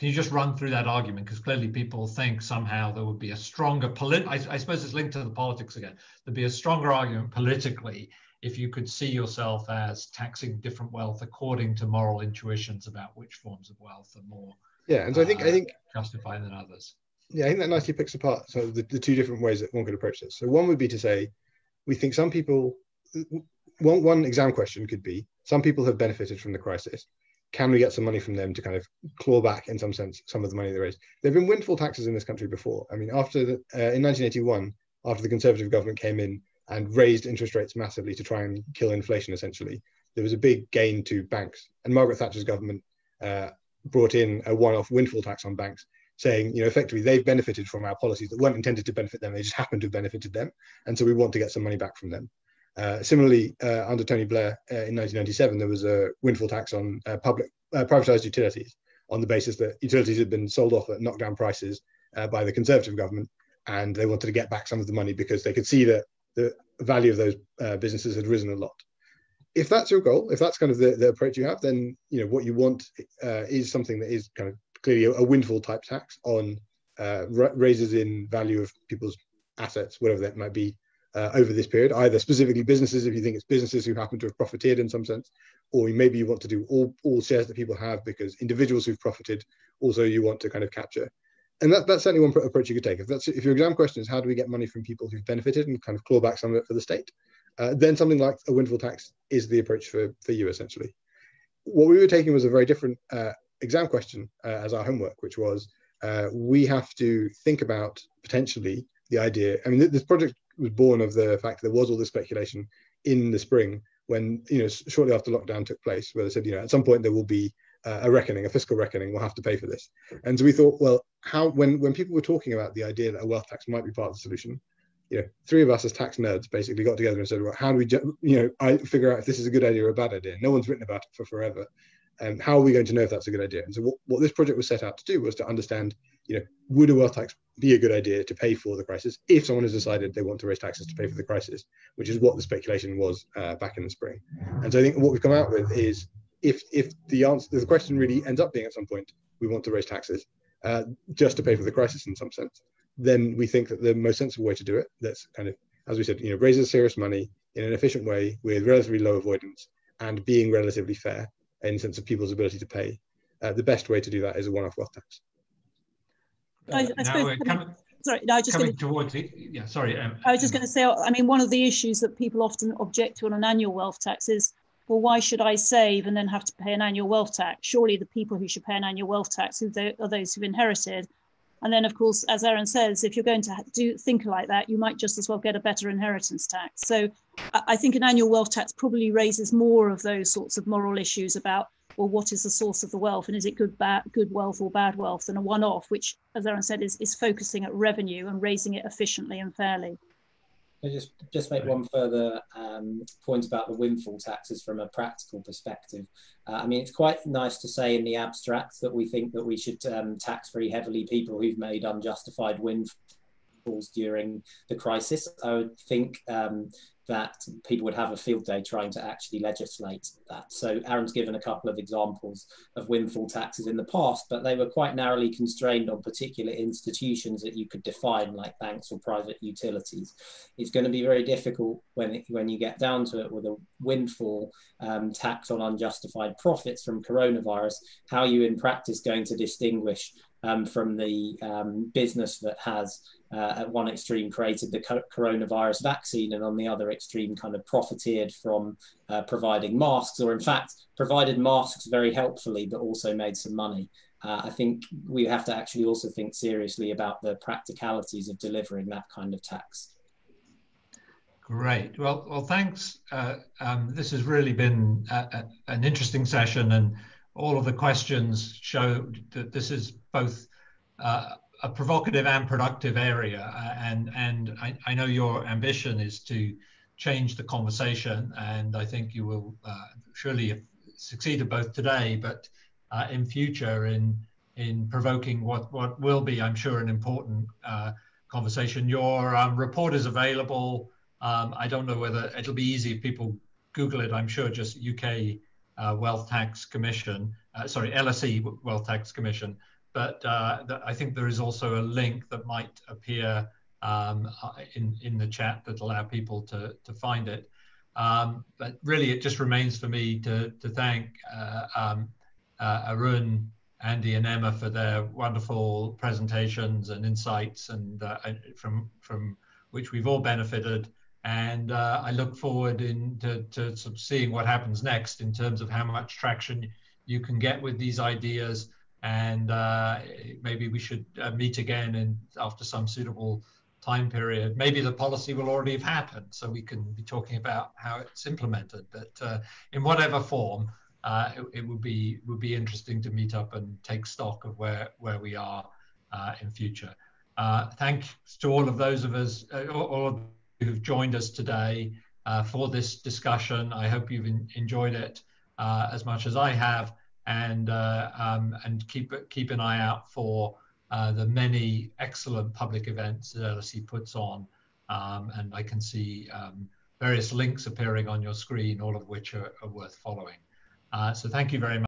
you just run through that argument? Because clearly people think somehow there would be a stronger, I suppose it's linked to the politics again, there'd be a stronger argument politically if you could see yourself as taxing different wealth according to moral intuitions about which forms of wealth are more and so I think justified than others. Yeah, I think that nicely picks apart so the two different ways that one could approach this. So one would be to say, we think some people, one exam question could be, some people have benefited from the crisis. Can we get some money from them to kind of claw back, in some sense, some of the money they raised? There have been windfall taxes in this country before. I mean, in 1981, after the Conservative government came in and raised interest rates massively to try and kill inflation, essentially, there was a big gain to banks. And Margaret Thatcher's government brought in a one-off windfall tax on banks, saying, effectively, they've benefited from our policies that weren't intended to benefit them. They just happened to have benefited them. And so we want to get some money back from them. Similarly, under Tony Blair in 1997, there was a windfall tax on privatized utilities on the basis that utilities had been sold off at knockdown prices by the Conservative government. And they wanted to get back some of the money because they could see that the value of those businesses had risen a lot. If that's your goal, if that's kind of the approach you have, then what you want is something that is kind of clearly a windfall type tax on raises in value of people's assets, whatever that might be, over this period, either specifically businesses, if you think it's businesses who happen to have profited in some sense, or maybe you want to do all shares that people have because individuals who've profited also you want to kind of capture. And that's certainly one approach you could take. If your exam question is how do we get money from people who've benefited and kind of claw back some of it for the state, then something like a windfall tax is the approach for you, essentially. What we were taking was a very different exam question as our homework, which was we have to think about potentially the idea. I mean, this project was born of the fact that there was all this speculation in the spring when, shortly after lockdown took place, where they said, at some point there will be a reckoning, a fiscal reckoning, we'll have to pay for this. And so we thought, well, when people were talking about the idea that a wealth tax might be part of the solution, three of us as tax nerds basically got together and said, well, how do we, I figure out if this is a good idea or a bad idea? No one's written about it for forever. And how are we going to know if that's a good idea? And so what this project was set out to do was to understand, would a wealth tax be a good idea to pay for the crisis if someone has decided they want to raise taxes to pay for the crisis, which is what the speculation was back in the spring. And so I think what we've come out with is if the question really ends up being at some point, we want to raise taxes just to pay for the crisis in some sense, then we think that the most sensible way to do it, that's kind of, as we said, raises serious money in an efficient way with relatively low avoidance and being relatively fair in the sense of people's ability to pay. The best way to do that is a one-off wealth tax. I suppose, sorry, no, I was just going to say, I mean, one of the issues that people often object to on an annual wealth tax is, well, why should I save and then have to pay an annual wealth tax? Surely the people who should pay an annual wealth tax are those who've inherited. And then, of course, as Aaron says, if you're going to think like that, you might just as well get a better inheritance tax. So I think an annual wealth tax probably raises more of those sorts of moral issues about, well, what is the source of the wealth, and is it good wealth or bad wealth, than a one-off, which, as Aaron said, is focusing at revenue and raising it efficiently and fairly. I just make one further point about the windfall taxes from a practical perspective. I mean, it's quite nice to say in the abstract that we think that we should tax very heavily people who've made unjustified windfalls during the crisis. I would think that people would have a field day trying to actually legislate that. So Aaron's given a couple of examples of windfall taxes in the past, but they were quite narrowly constrained on particular institutions that you could define, like banks or private utilities. It's going to be very difficult when you get down to it with a windfall tax on unjustified profits from coronavirus, how are you in practice going to distinguish from the business that has at one extreme created the coronavirus vaccine and on the other extreme kind of profiteered from providing masks, or in fact provided masks very helpfully but also made some money. I think we have to actually also think seriously about the practicalities of delivering that kind of tax. Great. Well, thanks. This has really been an interesting session, and all of the questions show that this is both a provocative and productive area. And I know your ambition is to change the conversation, and I think you will surely have succeeded both today, but in future in provoking what will be, I'm sure, an important conversation. Your report is available. I don't know whether it'll be easy if people Google it. I'm sure just UK Wealth Tax Commission, LSE Wealth Tax Commission. But I think there is also a link that might appear in the chat that allow people to find it. But really, it just remains for me to thank Arun, Andy, and Emma for their wonderful presentations and insights, and from which we've all benefited. And I look forward to sort of seeing what happens next in terms of how much traction you can get with these ideas. And maybe we should meet again after some suitable time period. Maybe the policy will already have happened, so we can be talking about how it's implemented. But in whatever form, it would be interesting to meet up and take stock of where we are in future. Thanks to all of those of us, all of you who've joined us today for this discussion. I hope you've enjoyed it as much as I have. And keep an eye out for the many excellent public events that LSE puts on. And I can see various links appearing on your screen, all of which are worth following. So thank you very much.